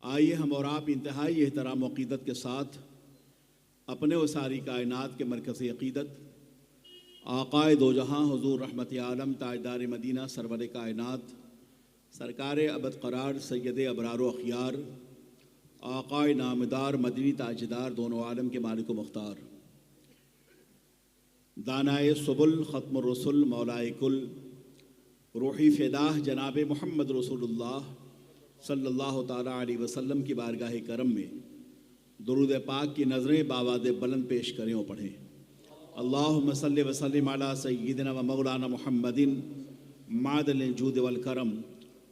آئیے ہم اور آپ انتہائی احترام و عقیدت کے ساتھ اپنے و ساری کائنات کے مرکز عقیدت آقائے دو جہاں حضور رحمت عالم تاجدار مدینہ سرور کائنات سرکار ابد قرار سید ابرار و اخیار آقائے نامدار مدنی تاجدار دونوں عالم کے مالک و مختار دانائے سبل ختم الرسل مولائے کل روحی فداح جناب محمد رسول اللہ صلی اللہ تعالیٰ علیہ وسلم کی بارگاہ کرم میں درود پاک کی نظریں باواد بلند پیش کریں اور پڑھیں۔ اللہم صلی وسلم علی سیدنا و مولانا محمد معدن الجود والکرم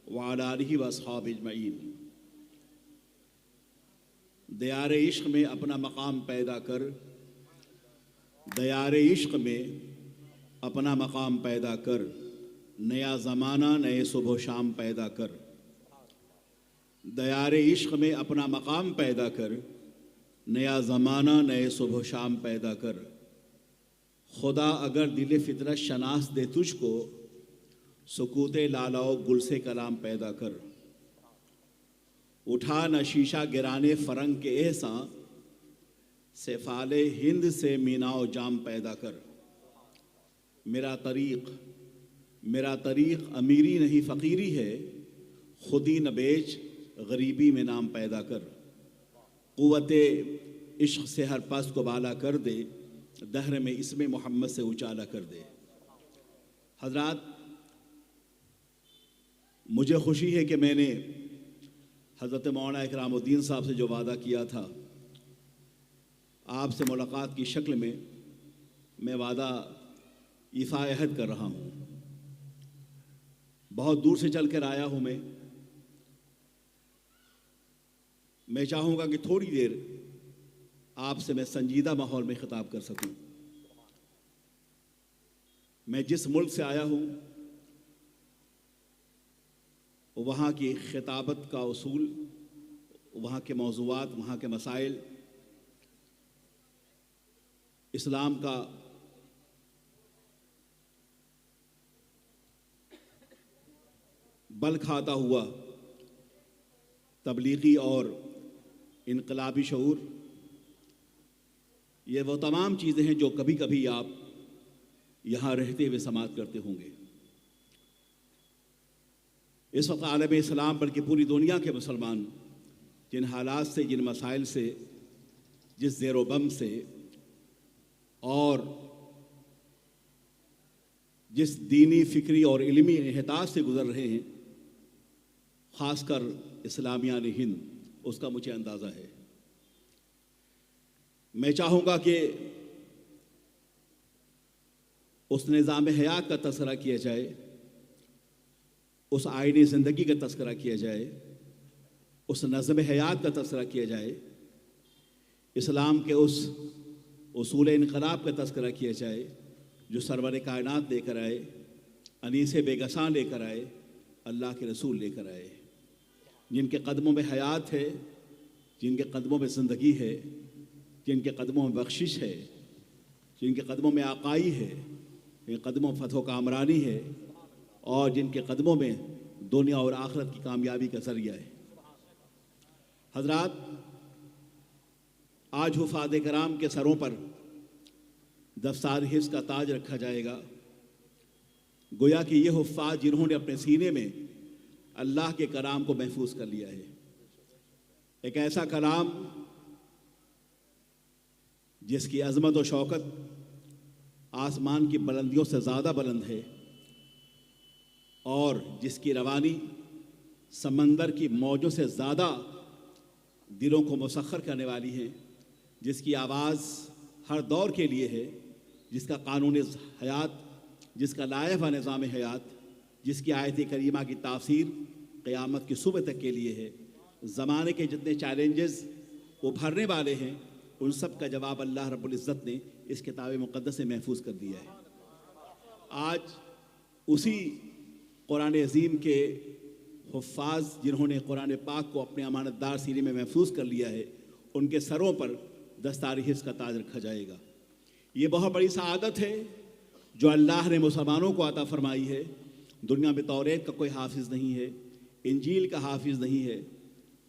وعلی آلہ و اصحاب اجمعین۔ دیار عشق میں اپنا مقام پیدا کر، دیار عشق میں اپنا مقام پیدا کر، نیا زمانہ نئے صبح و شام پیدا کر۔ دیار عشق میں اپنا مقام پیدا کر، نیا زمانہ نئے صبح و شام پیدا کر۔ خدا اگر دل فطرت شناس دے تجھ کو، سکوت لالاؤ گل سے کلام پیدا کر۔ اٹھا نہ شیشہ گرانے فرنگ کے احساں، سفال ہند سے مینا و جام پیدا کر۔ میرا طریق امیری نہیں فقیری ہے، خودی نہ بیچ غریبی میں نام پیدا کر۔ قوت عشق سے ہر پست کو بالا کر دے، دہر میں اسم محمد سے اچالا کر دے۔ حضرات، مجھے خوشی ہے کہ میں نے حضرت مولانا اکرام الدین صاحب سے جو وعدہ کیا تھا، آپ سے ملاقات کی شکل میں وعدہ ایفا عہد کر رہا ہوں۔ بہت دور سے چل کر آیا ہوں میں چاہوں گا کہ تھوڑی دیر آپ سے میں سنجیدہ ماحول میں خطاب کر سکوں۔ میں جس ملک سے آیا ہوں وہاں کی خطابت کا اصول، وہاں کے موضوعات، وہاں کے مسائل، اسلام کا بل کھاتا ہوا تبلیغی اور انقلابی شعور، یہ وہ تمام چیزیں ہیں جو کبھی کبھی آپ یہاں رہتے ہوئے سماعت کرتے ہوں گے۔ اس وقت عالم اسلام بلکہ پوری دنیا کے مسلمان جن حالات سے، جن مسائل سے، جس زیر و بم سے اور جس دینی، فکری اور علمی انحطاط سے گزر رہے ہیں، خاص کر اسلامیان ہند، اس کا مجھے اندازہ ہے۔ میں چاہوں گا کہ اس نظام حیات کا تذکرہ کیا جائے، اس آئینی زندگی کا تذکرہ کیا جائے، اس نظم حیات کا تذکرہ کیا جائے، اسلام کے اس اصول انقلاب کا تذکرہ کیا جائے جو سرور کائنات لے کر آئے، انیس بے گساں لے کر آئے، اللہ کے رسول لے کر آئے، جن کے قدموں میں حیات ہے، جن کے قدموں میں زندگی ہے، جن کے قدموں میں بخشش ہے، جن کے قدموں میں آقائی ہے، جن کے قدموں میں فتح و کامرانی ہے، اور جن کے قدموں میں دنیا اور آخرت کی کامیابی کا ذریعہ ہے۔ حضرات، آج حفاظ کرام کے سروں پر دستار حفظ کا تاج رکھا جائے گا، گویا کہ یہ حفاظ جنہوں نے اپنے سینے میں اللہ کے کلام کو محفوظ کر لیا ہے، ایک ایسا کلام جس کی عظمت و شوکت آسمان کی بلندیوں سے زیادہ بلند ہے، اور جس کی روانی سمندر کی موجوں سے زیادہ دلوں کو مسخر کرنے والی ہے، جس کی آواز ہر دور کے لیے ہے، جس کا قانون حیات، جس کا لائحہ نظام حیات، جس کی آیت کریمہ کی تاثیر قیامت کی صبح تک کے لیے ہے۔ زمانے کے جتنے چیلنجز ابھرنے والے ہیں، ان سب کا جواب اللہ رب العزت نے اس کتاب مقدس میں محفوظ کر دیا ہے۔ آج اسی قرآن عظیم کے حفاظ جنہوں نے قرآن پاک کو اپنے امانت دار سینے میں محفوظ کر لیا ہے، ان کے سروں پر دستار حفظ کا تاج رکھا جائے گا۔ یہ بہت بڑی سعادت ہے جو اللہ نے مسلمانوں کو عطا فرمائی ہے۔ دنیا میں توریت کا کوئی حافظ نہیں ہے، انجیل کا حافظ نہیں ہے،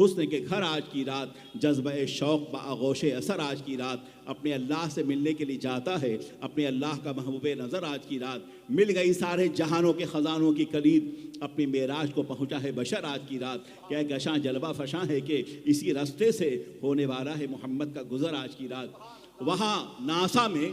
حسن کے گھر آج کی رات، جذبہ شوق بآغوش اثر آج کی رات، اپنے اللہ سے ملنے کے لیے جاتا ہے اپنے اللہ کا محبوب نظر آج کی رات، مل گئی سارے جہانوں کے خزانوں کی کلید، اپنی معراج کو پہنچا ہے بشر آج کی رات، کیا گشاں جلوہ فشاں ہے کہ اسی راستے سے ہونے والا ہے محمد کا گزر آج کی رات۔ وہاں ناسا میں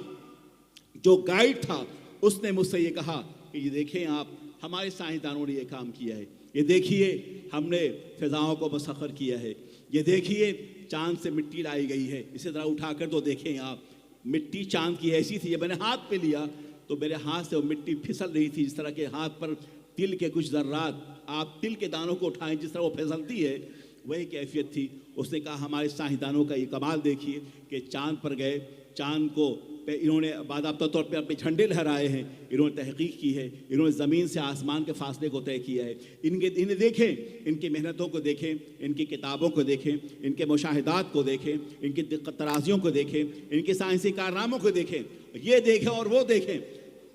جو گائیڈ تھا اس نے مجھ سے یہ کہا کہ یہ دیکھیں آپ، ہمارے سائنسدانوں نے یہ کام کیا ہے، یہ دیکھیے ہم نے فضاؤں کو مسخر کیا ہے، یہ دیکھیے چاند سے مٹی لائی گئی ہے، اسے ذرا اٹھا کر تو دیکھیں آپ، مٹی چاند کی ایسی تھی، یہ میں نے ہاتھ پہ لیا تو میرے ہاتھ سے وہ مٹی پھسل رہی تھی، جس طرح کے ہاتھ پر تل کے کچھ ذرات، آپ تل کے دانوں کو اٹھائیں جس طرح وہ پھسلتی ہے، وہی کیفیت تھی۔ اس نے کہا ہمارے سائنسدانوں کا یہ کمال دیکھیے کہ چاند پر گئے، چاند کو انہوں نے باضابطہ طور پہ اپنے جھنڈے لہرائے ہیں، انہوں نے تحقیق کی ہے، انہوں نے زمین سے آسمان کے فاصلے کو طے کیا ہے، انہیں دیکھیں، ان کی محنتوں کو دیکھیں، ان کی کتابوں کو دیکھیں، ان کے مشاہدات کو دیکھیں، ان کی ترازیوں کو دیکھیں، ان کے سائنسی کارناموں کو دیکھیں، یہ دیکھیں اور وہ دیکھیں۔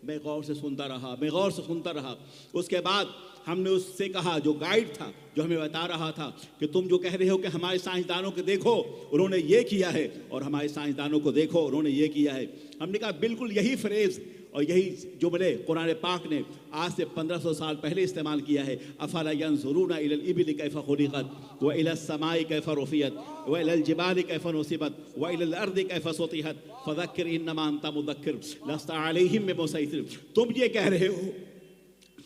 میں غور سے سنتا رہا، اس کے بعد ہم نے اس سے کہا، جو گائیڈ تھا جو ہمیں بتا رہا تھا کہ تم جو کہہ رہے ہو کہ ہمارے سائنسدانوں کو دیکھو انہوں نے یہ کیا ہے، اور ہمارے سائنسدانوں کو دیکھو انہوں نے یہ کیا ہے، ہم نے کہا بالکل یہی فریز اور یہی جملے قرآن پاک نے آج سے 1500 سال پہلے استعمال کیا ہے۔ افلا ينظرون الى الابل كيف خلقت والى السماء كيف رفعت والى الجبال كيف نصبت والى الارض كيف سطحت فذكر انما انت مذكر لست عليهم بمسيطر۔ تم یہ کہہ رہے ہو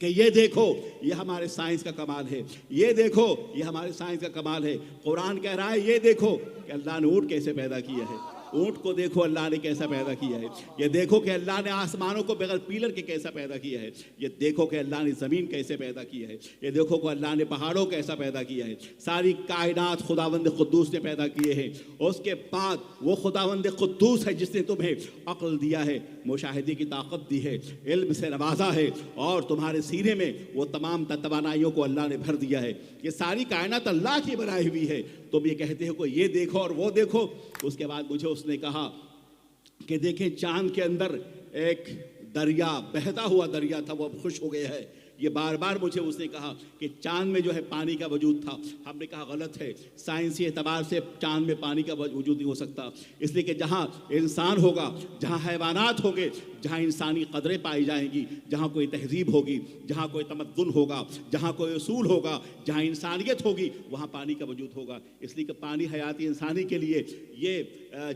کہ یہ دیکھو یہ ہمارے سائنس کا کمال ہے، یہ دیکھو یہ ہمارے سائنس کا کمال ہے، قرآن کہہ رہا ہے یہ دیکھو کہ اللہ نے اونٹ کیسے پیدا کیا ہے، اونٹ کو دیکھو اللہ نے کیسا پیدا کیا ہے، یہ دیکھو کہ اللہ نے آسمانوں کو بغیر پیلر کے کیسا پیدا کیا ہے، یہ دیکھو کہ اللہ نے زمین کیسے پیدا کیا ہے، یہ دیکھو کہ اللہ نے پہاڑوں کیسا پیدا کیا ہے، ساری کائنات خداوند قدوس نے پیدا کیے ہیں۔ اس کے بعد وہ خداوند قدوس ہے جس نے تمہیں عقل دیا ہے، مشاہدے کی طاقت دی ہے، علم سے نوازا ہے، اور تمہارے سینے میں وہ تمام توانائیوں کو اللہ نے بھر دیا ہے۔ یہ ساری کائنات اللہ کی بنائی ہوئی ہے، تم یہ کہتے ہو کہ یہ دیکھو اور وہ دیکھو۔ اس کے بعد مجھے اس نے کہا کہ دیکھیں چاند کے اندر ایک دریا، بہتا ہوا دریا تھا، وہ اب خشک ہو گیا ہے۔ یہ بار بار مجھے اس نے کہا کہ چاند میں جو ہے پانی کا وجود تھا، ہم نے کہا غلط ہے، سائنسی اعتبار سے چاند میں پانی کا وجود نہیں ہو سکتا، اس لیے کہ جہاں انسان ہوگا، جہاں حیوانات ہوں گے، جہاں انسانی قدریں پائی جائیں گی، جہاں کوئی تہذیب ہوگی، جہاں کوئی تمدن ہوگا، جہاں کوئی اصول ہوگا، جہاں انسانیت ہوگی، وہاں پانی کا وجود ہوگا۔ اس لیے کہ پانی حیاتی انسانی کے لیے یہ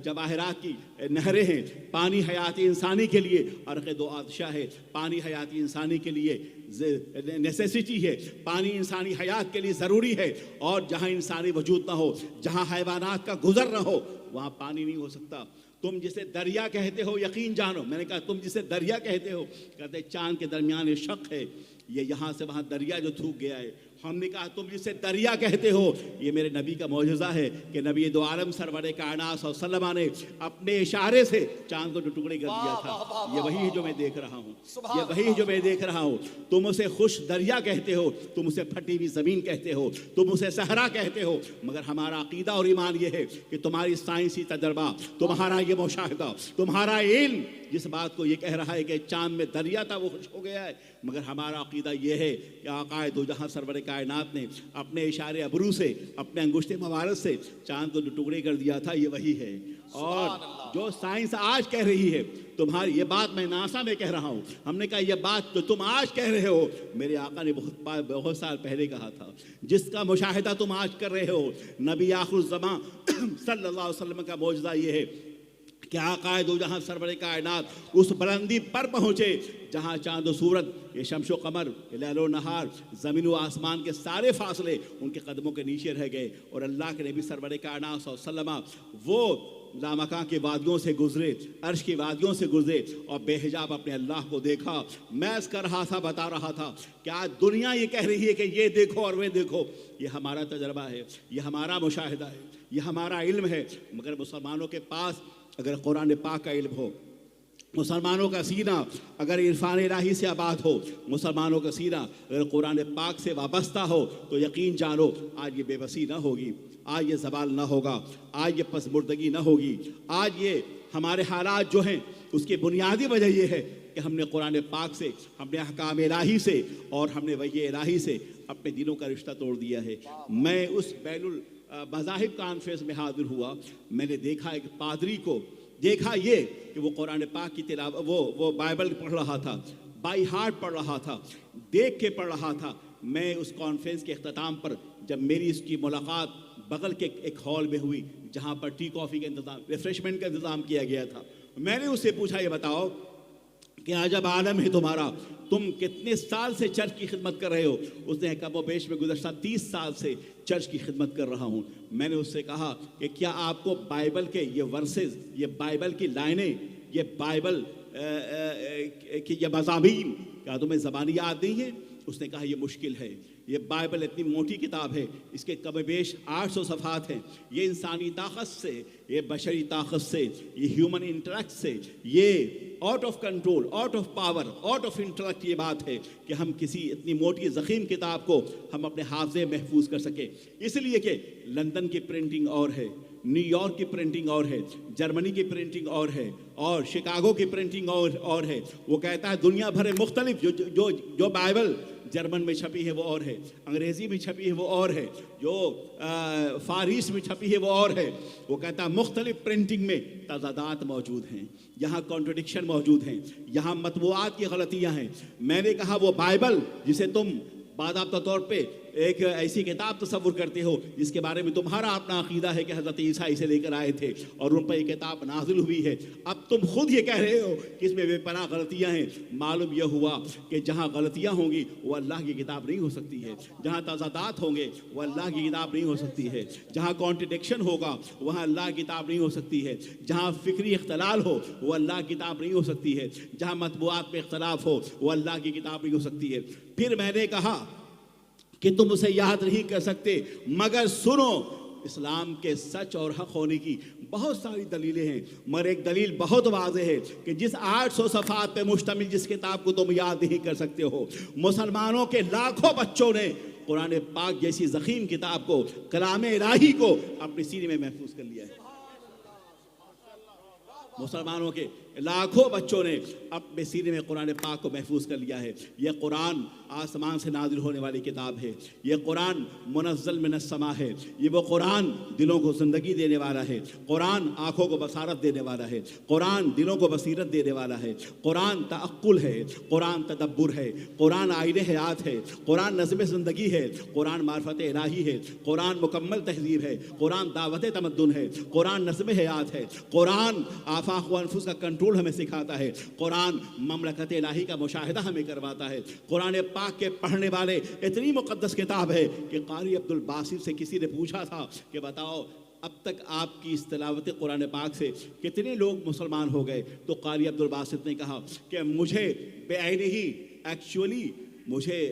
جواہرات کی نہریں ہیں، پانی حیاتی انسانی کے لیے عرق دو آتشہ ہے، پانی حیاتی انسانی کے لیے نیسیسٹی ہے، پانی انسانی حیات کے لیے ضروری ہے، اور جہاں انسانی وجود نہ ہو، جہاں حیوانات کا گزر نہ ہو، وہاں پانی نہیں ہو سکتا۔ تم جسے دریا کہتے ہو یقین جانو، میں نے کہا تم جسے دریا کہتے ہو، کہتے چاند کے درمیان ایک شق ہے، یہ یہاں سے وہاں دریا جو تھوک گیا ہے۔ ہم نے کہا تم جسے دریا کہتے ہو، یہ میرے نبی کا معجزہ ہے کہ نبی دو عالم سرور کائنات صلی اللہ علیہ وسلم نے اپنے اشارے سے چاند کو ٹکڑے کر دیا تھا۔ یہ وہی ہے جو میں دیکھ رہا ہوں، یہ وہی ہے جو میں دیکھ رہا ہوں۔ تم اسے خوش دریا کہتے ہو، تم اسے پھٹی ہوئی زمین کہتے ہو، تم اسے صحرا کہتے ہو، مگر ہمارا عقیدہ اور ایمان یہ ہے کہ تمہاری سائنسی تجربہ، تمہارا یہ مشاہدہ، تمہارا علم جس بات کو یہ کہہ رہا ہے کہ چاند میں دریا تھا وہ خشک ہو گیا ہے، مگر ہمارا عقیدہ یہ ہے کہ آقا دو جہاں سرور کائنات نے اپنے اشارے ابرو سے، اپنے انگشت مبارک سے چاند کو جو ٹکڑے کر دیا تھا، یہ وہی ہے۔ اور جو سائنس آج کہہ رہی ہے، تمہاری یہ بات میں ناسا میں کہہ رہا ہوں، ہم نے کہا یہ بات جو تم آج کہہ رہے ہو میرے آقا نے بہت سال پہلے کہا تھا، جس کا مشاہدہ تم آج کر رہے ہو، نبی آخر الزمان صلی اللہ علیہ وسلم کا معجزہ یہ ہے کہ آقا دو جہاں سرور کائنات اس بلندی پر پہنچے جہاں چاند و سورج، یہ شمس و قمر، یہ لیل و نہار، زمین و آسمان کے سارے فاصلے ان کے قدموں کے نیچے رہ گئے، اور اللہ کے نبی سرور کائنات صلی اللہ علیہ وسلم وہ لامکاں کی وادیوں سے گزرے، عرش کی وادیوں سے گزرے، اور بے حجاب اپنے اللہ کو دیکھا۔ محض کر رہا تھا، بتا رہا تھا کہ آج دنیا یہ کہہ رہی ہے کہ یہ دیکھو اور وہ دیکھو، یہ ہمارا تجربہ ہے، یہ ہمارا مشاہدہ ہے، یہ ہمارا علم ہے، مگر مسلمانوں کے پاس اگر قرآن پاک کا علم ہو، مسلمانوں کا سینہ اگر عرفان الہی سے آباد ہو، مسلمانوں کا سینہ اگر قرآن پاک سے وابستہ ہو، تو یقین جانو آج یہ بے بسی نہ ہوگی، آج یہ زوال نہ ہوگا، آج یہ پسماندگی نہ ہوگی۔ آج یہ ہمارے حالات جو ہیں اس کی بنیادی وجہ یہ ہے کہ ہم نے قرآن پاک سے، ہم نے احکام الہی سے، اور ہم نے وحی الہی سے اپنے دلوں کا رشتہ توڑ دیا ہے۔ میں اس بین المذاہب کانفرنس میں حاضر ہوا، میں نے دیکھا ایک پادری کو، دیکھا یہ کہ وہ قرآن پاک کی تلاوت، وہ بائبل پڑھ رہا تھا، بائی ہارٹ پڑھ رہا تھا، دیکھ کے پڑھ رہا تھا۔ میں اس کانفرنس کے اختتام پر جب میری اس کی ملاقات بغل کے ایک ہال میں ہوئی جہاں پر ٹی کافی کا انتظام، ریفریشمنٹ کا انتظام کیا گیا تھا، میں نے اس سے پوچھا یہ بتاؤ کہ عجب عالم ہے تمہارا، تم کتنے سال سے چرچ کی خدمت کر رہے ہو؟ اس نے کم و بیش میں گزشتہ 30 سال سے چرچ کی خدمت کر رہا ہوں۔ میں نے اس سے کہا کہ کیا آپ کو بائبل کے یہ ورسز، یہ بائبل کی لائنیں، یہ بائبل کی یہ مضامین کیا تمہیں زبانی یاد نہیں ہے؟ اس نے کہا یہ مشکل ہے، یہ بائبل اتنی موٹی کتاب ہے، اس کے کم بیش 800 صفحات ہیں، یہ انسانی طاقت سے، یہ بشری طاقت سے، یہ ہیومن انٹلیکٹ سے، یہ out of control, out of power, out of intellect یہ بات ہے کہ ہم کسی اتنی موٹی ضخیم کتاب کو ہم اپنے حافظے محفوظ کر سکیں۔ اس لیے کہ لندن کی پرنٹنگ اور ہے، نیو یارک کی پرنٹنگ اور ہے، جرمنی کی پرنٹنگ اور ہے، اور شکاگو کی پرنٹنگ اور ہے۔ وہ کہتا ہے دنیا بھر مختلف جو بائبل جرمن میں چھپی ہے وہ اور ہے، انگریزی میں چھپی ہے وہ اور ہے، جو فارس میں چھپی ہے وہ اور ہے۔ وہ کہتا ہے مختلف پرنٹنگ میں تضادات موجود ہیں، یہاں کانٹرڈکشن موجود ہیں، یہاں مطبوعات کی غلطیاں ہیں۔ میں نے کہا وہ بائبل جسے تم باضابطہ طور پہ ایک ایسی کتاب تصور کرتے ہو جس کے بارے میں تمہارا اپنا عقیدہ ہے کہ حضرت عیسیٰ اسے لے کر آئے تھے اور ان پر یہ کتاب نازل ہوئی ہے، اب تم خود یہ کہہ رہے ہو کہ اس میں بے پناہ غلطیاں ہیں۔ معلوم یہ ہوا کہ جہاں غلطیاں ہوں گی وہ اللہ کی کتاب نہیں ہو سکتی ہے، جہاں تضادات ہوں گے وہ اللہ کی کتاب نہیں ہو سکتی ہے، جہاں کانٹرڈکشن ہوگا وہاں اللہ کی کتاب نہیں ہو سکتی ہے، جہاں فکری اختلال ہو وہ اللہ کی کتاب نہیں ہو سکتی ہے، جہاں مطبوعات میں اختلاف ہو وہ اللہ کی کتاب نہیں ہو سکتی ہے۔ پھر میں نے کہا کہ تم اسے یاد نہیں کر سکتے، مگر سنو اسلام کے سچ اور حق ہونے کی بہت ساری دلیلیں ہیں، مگر ایک دلیل بہت واضح ہے کہ جس 800 صفحات پہ مشتمل جس کتاب کو تم یاد نہیں کر سکتے ہو، مسلمانوں کے لاکھوں بچوں نے قرآن پاک جیسی ضخیم کتاب کو، کلام الہی کو اپنے سینے میں محفوظ کر لیا ہے۔ مسلمانوں کے لاکھوں بچوں نے اپنے سینے میں قرآن پاک کو محفوظ کر لیا ہے۔ یہ قرآن آسمان سے نازل ہونے والی کتاب ہے، یہ قرآن منزل من السماء ہے، یہ وہ قرآن دلوں کو زندگی دینے والا ہے، قرآن آنکھوں کو بصارت دینے والا ہے، قرآن دلوں کو بصیرت دینے والا ہے، قرآن تعقل ہے، قرآن تدبر ہے، قرآن آئین حیات ہے، قرآن نظم زندگی ہے، قرآن معرفت الہی ہے، قرآن مکمل تہذیب ہے، قرآن دعوت تمدن ہے، قرآن نظم حیات ہے، قرآن آفاق و انفس کا کنٹرول ہمیں سکھاتا ہے، قرآن مملکت الہی کا مشاہدہ ہمیں کرواتا ہے۔ قرآن پاک کے پڑھنے والے اتنی مقدس کتاب ہے کہ قاری عبد الباسط سے کسی نے پوچھا تھا کہ بتاؤ اب تک آپ کی اس تلاوت قرآن پاک سے کتنے لوگ مسلمان ہو گئے؟ تو قاری عبد الباسط نے کہا کہ مجھے بے عینی ہی ایکچولی مجھے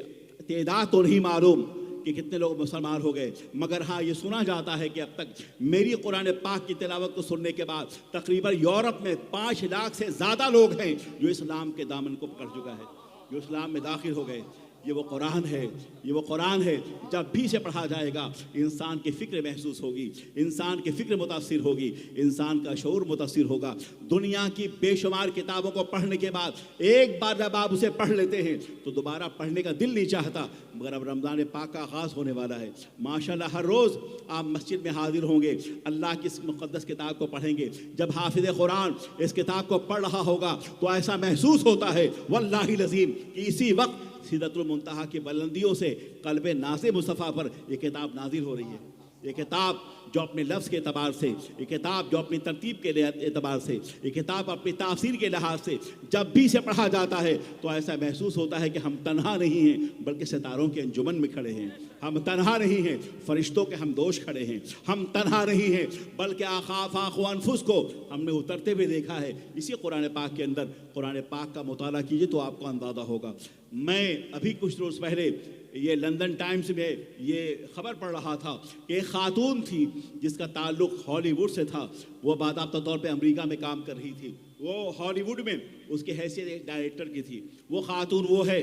تعداد تو نہیں معلوم کہ کتنے لوگ مسلمان ہو گئے، مگر ہاں یہ سنا جاتا ہے کہ اب تک میری قرآن پاک کی تلاوت کو سننے کے بعد تقریباً یورپ میں 5 لاکھ سے زیادہ لوگ ہیں جو اسلام کے دامن کو پکڑ چکا ہے، جو اسلام میں داخل ہو گئے۔ یہ وہ قرآن ہے، یہ وہ قرآن ہے جب بھی سے پڑھا جائے گا انسان کی فکر محسوس ہوگی، انسان کی فکر متاثر ہوگی، انسان کا شعور متاثر ہوگا۔ دنیا کی بے شمار کتابوں کو پڑھنے کے بعد ایک بار جب آپ اسے پڑھ لیتے ہیں تو دوبارہ پڑھنے کا دل نہیں چاہتا، مگر اب رمضان پاک کا آغاز ہونے والا ہے، ماشاءاللہ ہر روز آپ مسجد میں حاضر ہوں گے، اللہ کی اس مقدس کتاب کو پڑھیں گے۔ جب حافظ قرآن اس کتاب کو پڑھ رہا ہوگا تو ایسا محسوس ہوتا ہے واللہ العظیم کہ اسی وقت سدرۃ المنتہا کی بلندیوں سے قلب ناز مصطفیٰ پر یہ کتاب نازل ہو رہی ہے۔ یہ کتاب جو اپنے لفظ کے اعتبار سے، یہ کتاب جو اپنی ترتیب کے اعتبار سے، یہ کتاب اپنی تاثیر کے لحاظ سے جب بھی اسے پڑھا جاتا ہے تو ایسا محسوس ہوتا ہے کہ ہم تنہا نہیں ہیں بلکہ ستاروں کے انجمن میں کھڑے ہیں، ہم تنہا نہیں ہیں فرشتوں کے ہم دوش کھڑے ہیں، ہم تنہا نہیں ہیں بلکہ آفاق و انفس کو ہم نے اترتے ہوئے دیکھا ہے۔ اسی قرآن پاک کے اندر قرآن پاک کا مطالعہ کیجئے تو آپ کو اندازہ ہوگا۔ میں ابھی کچھ روز پہلے یہ لندن ٹائمز میں یہ خبر پڑھ رہا تھا کہ ایک خاتون تھی جس کا تعلق ہالی ووڈ سے تھا، وہ باضابطہ طور پہ امریکہ میں کام کر رہی تھی، وہ ہالی ووڈ میں اس کی حیثیت ایک ڈائریکٹر کی تھی۔ وہ خاتون وہ ہے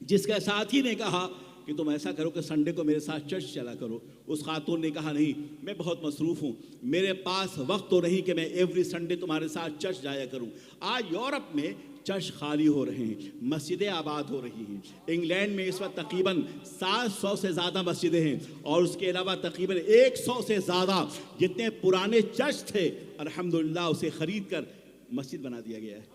جس کا ساتھی نے کہا کہ تم ایسا کرو کہ سنڈے کو میرے ساتھ چرچ چلا کرو. اس خاتون نے کہا نہیں, میں بہت مصروف ہوں, میرے پاس وقت تو نہیں کہ میں ایوری سنڈے تمہارے ساتھ چرچ جایا کروں. آج یورپ میں چرچ خالی ہو رہے ہیں, مسجدیں آباد ہو رہی ہیں. انگلینڈ میں اس وقت تقریباً 700 سے زیادہ مسجدیں ہیں, اور اس کے علاوہ تقریباً 100 سے زیادہ جتنے پرانے چرچ تھے الحمدللہ اسے خرید کر مسجد بنا دیا گیا ہے.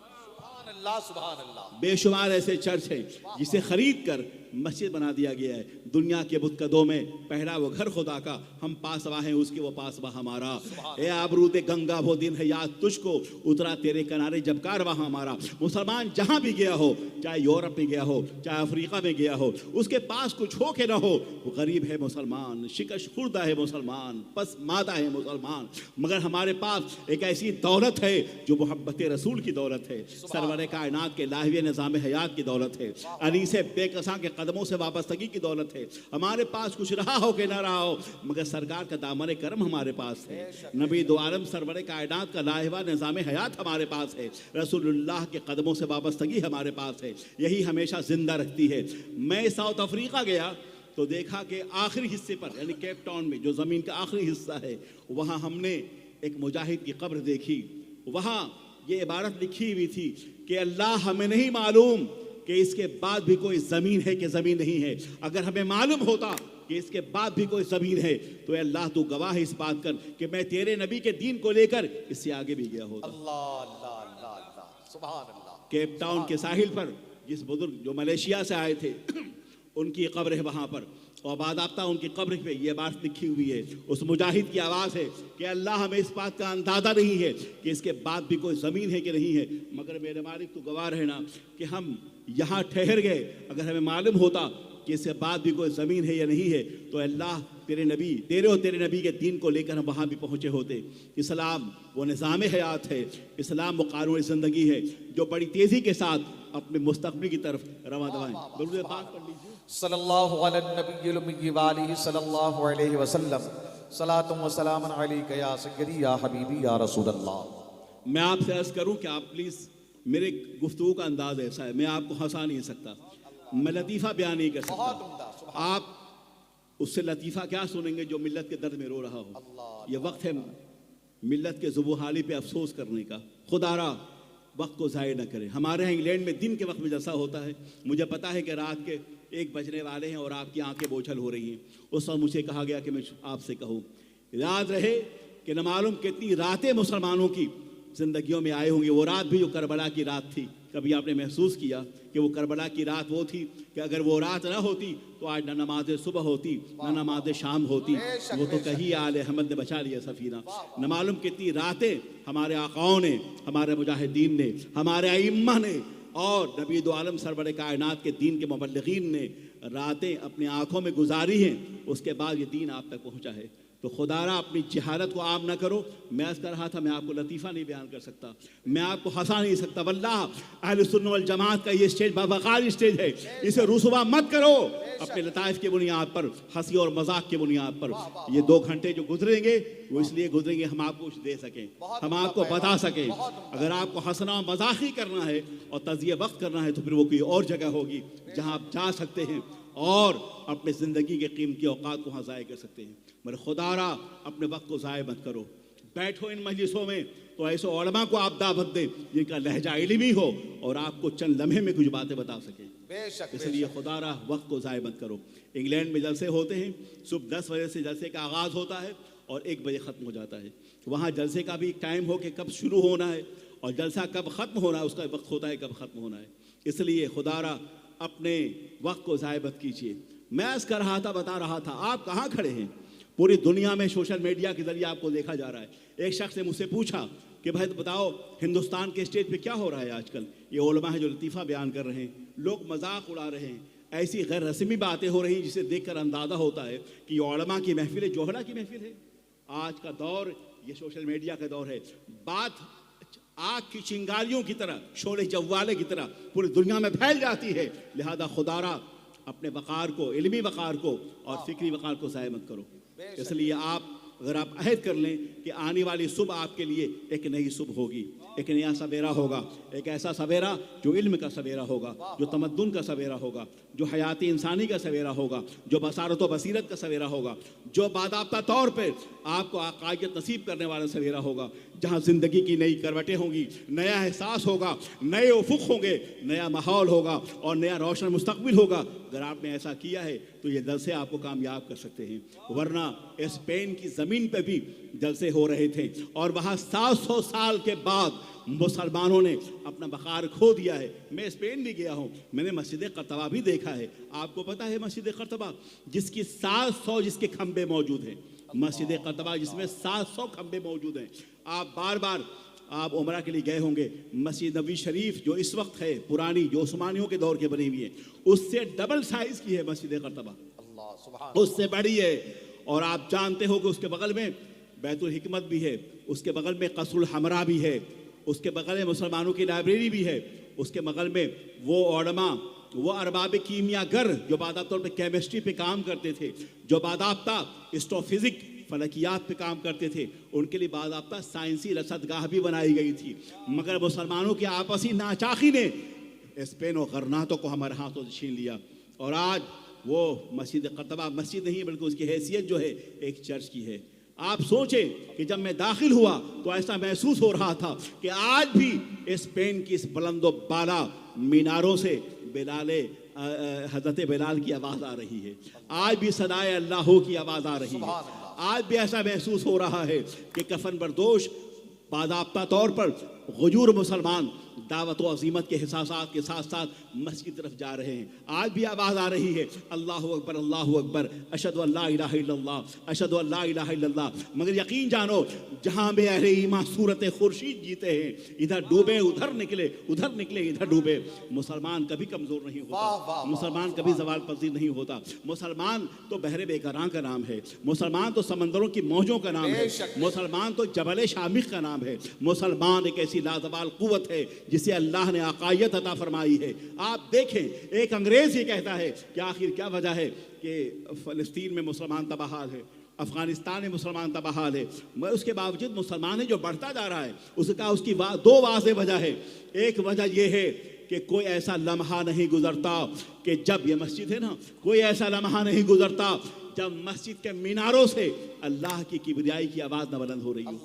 سبحان اللہ. بے شمار ایسے چرچ ہیں جسے خرید کر مسجد بنا دیا گیا ہے. دنیا کے بتکدوں میں پہلا وہ گھر خدا کا, ہم پاسباں ہیں اس کے, وہ پاسباں ہمارا. اے آبرود گنگا وہ دن ہے یاد تجھ کو, اترا تیرے کنارے جب کارواں ہمارا. مسلمان جہاں بھی گیا ہو, چاہے یورپ میں گیا ہو, چاہے افریقہ میں گیا ہو, اس کے پاس کچھ ہو کہ نہ ہو, وہ غریب ہے مسلمان, شکش خوردہ ہے مسلمان, پس مادہ ہے مسلمان, مگر ہمارے پاس ایک ایسی دولت ہے جو محبت رسول کی دولت ہے, سرور کائنات کے لاہوی نظام حیات کی دولت ہے, علی سے بے کساں کے قدموں سے وابستگی کی دولت ہے. ہمارے پاس کچھ رہا ہو کہ نہ رہا ہو, مگر سرکار کا دامن کرم ہمارے پاس ہے. نبی دو عالم سرور کائنات کا لاہوی نظام حیات ہمارے پاس ہے. رسول اللہ کے قدموں سے وابستگی ہمارے پاس ہے. یہی ہمیشہ زندہ رکھتی ہے. میں ساؤتھ افریقہ گیا تو دیکھا کہ آخری حصے پر, یعنی کیپ ٹاؤن میں جو زمین کا آخری حصہ ہے, وہاں ہم نے ایک مجاہد کی قبر دیکھی. وہاں یہ عبارت لکھی ہوئی تھی کہ اللہ ہمیں نہیں معلوم کہ اس کے بعد بھی کوئی زمین ہے کہ زمین نہیں ہے. اگر ہمیں معلوم ہوتا کہ اس کے بعد بھی کوئی زمین ہے تو اے اللہ تو گواہ ہے اس بات کر کہ میں تیرے نبی کے دین کو لے کر اس سے آگے بھی گیا ہوتا. اللہ اللہ اللہ اللہ سبحان اللہ. کیپ ٹاؤن کے ساحل پر جس بزرگ جو ملیشیا سے آئے تھے ان کی قبر ہے وہاں پر, اور باضابطہ ان کی قبر پہ یہ بات لکھی ہوئی ہے. اس مجاہد کی آواز ہے کہ اللہ ہمیں اس بات کا اندازہ نہیں ہے کہ اس کے بعد بھی کوئی زمین ہے کہ نہیں ہے, مگر میرے مالک تو گواہ رہنا کہ ہم یہاں ٹھہر گئے. اگر ہمیں معلوم ہوتا کہ اس کے بعد بھی کوئی زمین ہے یا نہیں ہے تو اللہ تیرے نبی, تیرے اور تیرے نبی کے دین کو لے کر ہم وہاں بھی پہنچے ہوتے. اسلام وہ نظام حیات ہے, اسلام وہ قانون زندگی ہے جو بڑی تیزی کے ساتھ اپنے مستقبل کی طرف رواں دوائیں. درود پاک پڑھ لیجیے. صلی اللہ علی النبی الامی وآلہ صلی اللہ علیہ وسلم. صلاۃ و سلام علیک یا سیدی یا حبیبی یا رسول اللہ. میں آپ سے عرض کروں کہ آپ پلیز, میرے گفتگو کا انداز ایسا ہے, میں آپ کو ہنسا نہیں سکتا, میں لطیفہ بیان نہیں کر سکتا. آپ اس سے لطیفہ کیا سنیں گے جو ملت کے درد میں رو رہا ہو. یہ وقت ہے ملت کے ذبح حالی پہ افسوس کرنے کا. خدا را وقت کو ضائع نہ کرے. ہمارے یہاں انگلینڈ میں دن کے وقت میں جیسا ہوتا ہے, مجھے پتا ہے کہ رات کے 1 بجنے والے ہیں اور آپ کی آنکھیں بوجھل ہو رہی ہیں. اس وقت مجھے کہا گیا کہ میں آپ سے کہوں, یاد رہے کہ نہ معلوم کتنی راتیں مسلمانوں کی زندگیوں میں آئے ہوں گے. وہ رات بھی جو کربلا کی رات تھی, کبھی آپ نے محسوس کیا کہ وہ کربلا کی رات وہ تھی کہ اگر وہ رات نہ ہوتی تو آج نہ نماز صبح ہوتی نہ نماز شام ہوتی. وہ تو کہیں آل احمد نے بچا لیا سفینہ. نہ معلوم کتنی راتیں ہمارے آقاؤں نے, ہمارے مجاہدین نے, ہمارے ائمہ نے اور نبی دو عالم سرور کائنات کے دین کے مبلغین نے راتیں اپنی آنکھوں میں گزاری ہیں. اس کے بعد یہ دین آپ تک پہنچا ہے. تو خدا را اپنی جہالت کو عام نہ کرو. میں عرض کر رہا تھا میں آپ کو لطیفہ نہیں بیان کر سکتا, میں آپ کو ہنسا نہیں سکتا. واللہ اہل سنت والجماعت کا یہ اسٹیج باوقار اسٹیج ہے, اسے رسوا مت کرو اپنے لطائف کی بنیاد پر, ہنسی اور مذاق کی بنیاد پر. یہ 2 گھنٹے جو گزریں گے وہ اس لیے گزریں گے ہم آپ کو کچھ دے سکیں, ہم آپ کو بتا سکیں. اگر آپ کو ہنسنا و مذاق ہی کرنا ہے اور تضیع وقت کرنا ہے تو پھر وہ کوئی اور جگہ ہوگی جہاں آپ جا سکتے ہیں اور اپنے زندگی کے قیمتی اوقات کو وہاں ضائع کر سکتے ہیں. مگر خدا را اپنے وقت کو ضائع مت کرو. بیٹھو ان مجلسوں میں تو ایسے علماء کو آپ دعوت دیں جن کا لہجہ علمی ہو اور آپ کو چند لمحے میں کچھ باتیں بتا سکیں. اس لیے خدا را وقت کو ضائع مت کرو. انگلینڈ میں جلسے ہوتے ہیں, صبح 10 بجے سے جلسے کا آغاز ہوتا ہے اور 1 بجے ختم ہو جاتا ہے. وہاں جلسے کا بھی ایک ٹائم ہو کہ کب شروع ہونا ہے اور جلسہ کب ختم ہونا ہے, اس کا وقت ہوتا ہے کب ختم ہونا ہے. اس لیے خدا را اپنے وقت کو ضائع مت کیجیے. میں عرض کر رہا تھا, بتا رہا تھا, آپ کہاں کھڑے ہیں؟ پوری دنیا میں سوشل میڈیا کے ذریعے آپ کو دیکھا جا رہا ہے. ایک شخص نے مجھ سے پوچھا کہ بھائی بتاؤ ہندوستان کے اسٹیج پہ کیا ہو رہا ہے آج کل؟ یہ علماء ہیں جو لطیفہ بیان کر رہے ہیں, لوگ مذاق اڑا رہے ہیں, ایسی غیر رسمی باتیں ہو رہی ہیں جسے دیکھ کر اندازہ ہوتا ہے کہ یہ علماء کی محفل جوہرہ کی محفل ہے. آج کا دور یہ سوشل میڈیا کا دور ہے. بات آگ کی چنگاریوں کی طرح, شعلے جوالے کی طرح پوری دنیا میں پھیل جاتی ہے. لہذا خدا را اپنے وقار کو, علمی وقار کو اور فکری وقار کو ضائع مت کرو. اس لیے آپ اگر آپ عہد کر لیں کہ آنے والی صبح آپ کے لیے ایک نئی صبح ہوگی، ایک نیا سویرا ہوگا، ایک ایسا سویرا جو علم کا سویرا ہوگا، جو تمدن کا سویرا ہوگا، جو حیات انسانی کا سویرا ہوگا، جو بصارت و بصیرت کا سویرا ہوگا، جو باضابطہ طور پہ آپ کو عقائد نصیب کرنے والا سویرا ہوگا، جہاں زندگی کی نئی کروٹیں ہوں گی، نیا احساس ہوگا، نئے افق ہوں گے، نیا ماحول ہوگا اور نیا روشن مستقبل ہوگا۔ اگر آپ نے ایسا کیا ہے تو یہ جلسے آپ کو کامیاب کر سکتے ہیں، ورنہ اسپین کی زمین پہ بھی جلسے ہو رہے تھے اور وہاں 700 سال کے بعد مسلمانوں نے اپنا وقار کھو دیا ہے۔ میں اسپین بھی گیا ہوں، میں نے مسجد قرطبہ بھی دیکھا ہے۔ آپ کو پتہ ہے مسجد قرطبہ جس کی 700 جس کے کھمبے موجود ہیں، مسجد قرطبہ جس میں 700 کھمبے موجود ہیں۔ آپ بار بار آپ عمرہ کے لیے گئے ہوں گے، مسجد نبوی شریف جو اس وقت ہے پرانی، جو عثمانیوں کے دور کے بنی ہوئی ہے، اس سے ڈبل سائز کی ہے مسجد قرطبہ، اللہ سبحان اس سے بڑی ہے۔ اور آپ جانتے ہو کہ اس کے بغل میں بیت الحکمت بھی ہے، اس کے بغل میں قصر الحمراء بھی ہے، اس کے بغل میں مسلمانوں کی لائبریری بھی ہے، اس کے بغل میں وہ علماء، وہ ارباب کیمیا گر جو باضابطہ طور پہ کیمسٹری پہ کام کرتے تھے، جو باضابطہ اسٹروفزک فلکیات پہ کام کرتے تھے، ان کے لیے باضابطہ سائنسی رصدگاہ بھی بنائی گئی تھی۔ مگر مسلمانوں کی آپسی ناچاقی نے اسپین و غرناطوں کو ہمارے ہاتھوں سے چھین لیا، اور آج وہ مسجد قرطبہ مسجد نہیں بلکہ اس کی حیثیت جو ہے ایک چرچ کی ہے۔ آپ سوچیں کہ جب میں داخل ہوا تو ایسا محسوس ہو رہا تھا کہ آج بھی اسپین کی اس بلند و بالا میناروں سے حضرت بلال کی آواز آ رہی ہے، آج بھی صدائے اللہ کی آواز آ رہی ہے، آج بھی ایسا محسوس ہو رہا ہے کہ کفن بردوش باضابطہ طور پر غجور مسلمان دعوت و عظیمت کے احساسات کے ساتھ ساتھ مسجد کی طرف جا رہے ہیں۔ آج بھی آواز آ رہی ہے، اللہ اکبر اللہ اکبر، اشہد ان لا الہ الا اللہ، اشہد ان لا الہ الا اللہ۔ مگر یقین جانو جہاں بے اہل ایمان صورت خورشید جیتے ہیں، ادھر ڈوبے ادھر نکلے، ادھر نکلے ادھر ڈوبے، مسلمان کبھی کمزور نہیں ہوتا، مسلمان کبھی زوال پذیر نہیں ہوتا۔ مسلمان تو بحر بے قرار کا نام ہے، مسلمان تو سمندروں کی موجوں کا نام ہے، مسلمان تو جبل شامخ کا نام ہے، مسلمان ایک ایسی لازوال قوت ہے جسے اللہ نے عقائد عطا فرمائی ہے۔ آپ دیکھیں ایک انگریز یہ کہتا ہے کہ آخر کیا وجہ ہے کہ فلسطین میں مسلمان تباہال ہے، افغانستان میں مسلمان تباہال ہے، مگر اس کے باوجود مسلمان ہے جو بڑھتا جا رہا ہے۔ اس کی دو واضح وجہ ہے۔ ایک وجہ یہ ہے کہ کوئی ایسا لمحہ نہیں گزرتا کہ جب یہ مسجد ہے نا، کوئی ایسا لمحہ نہیں گزرتا جب مسجد کے میناروں سے اللہ کی کبریائی کی آواز نہ بلند ہو رہی ہو۔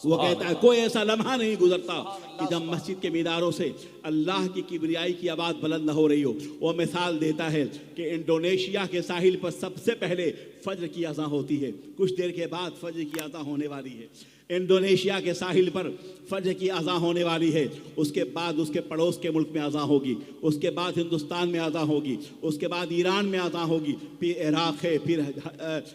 وہ کہتا ہے کوئی ایسا لمحہ نہیں گزرتا کہ جب مسجد کے میناروں سے اللہ کی کبریائی کی آواز بلند نہ ہو رہی ہو۔ وہ مثال دیتا ہے کہ انڈونیشیا کے ساحل پر سب سے پہلے فجر کی اذان ہوتی ہے، کچھ دیر کے بعد فجر کی اذان ہونے والی ہے۔ انڈونیشیا کے ساحل پر فجر کی اذان ہونے والی ہے، اس کے بعد اس کے پڑوس کے ملک میں اذان ہوگی، اس کے بعد ہندوستان میں اذان ہوگی، اس کے بعد ایران میں اذان ہوگی، پھر عراق ہے،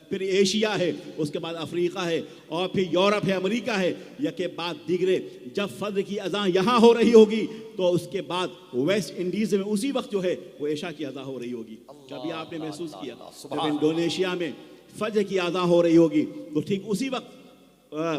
پھر ایشیا ہے، اس کے بعد افریقہ ہے، اور پھر یورپ ہے، امریکہ ہے، یا کے بعد دیگرے۔ جب فجر کی اذان یہاں ہو رہی ہوگی تو اس کے بعد ویسٹ انڈیز میں اسی وقت جو ہے وہ عشاء کی اذان ہو رہی ہوگی۔ کبھی آپ نے محسوس کیا جب انڈونیشیا میں فجر کی اذان ہو رہی ہوگی تو ٹھیک اسی وقت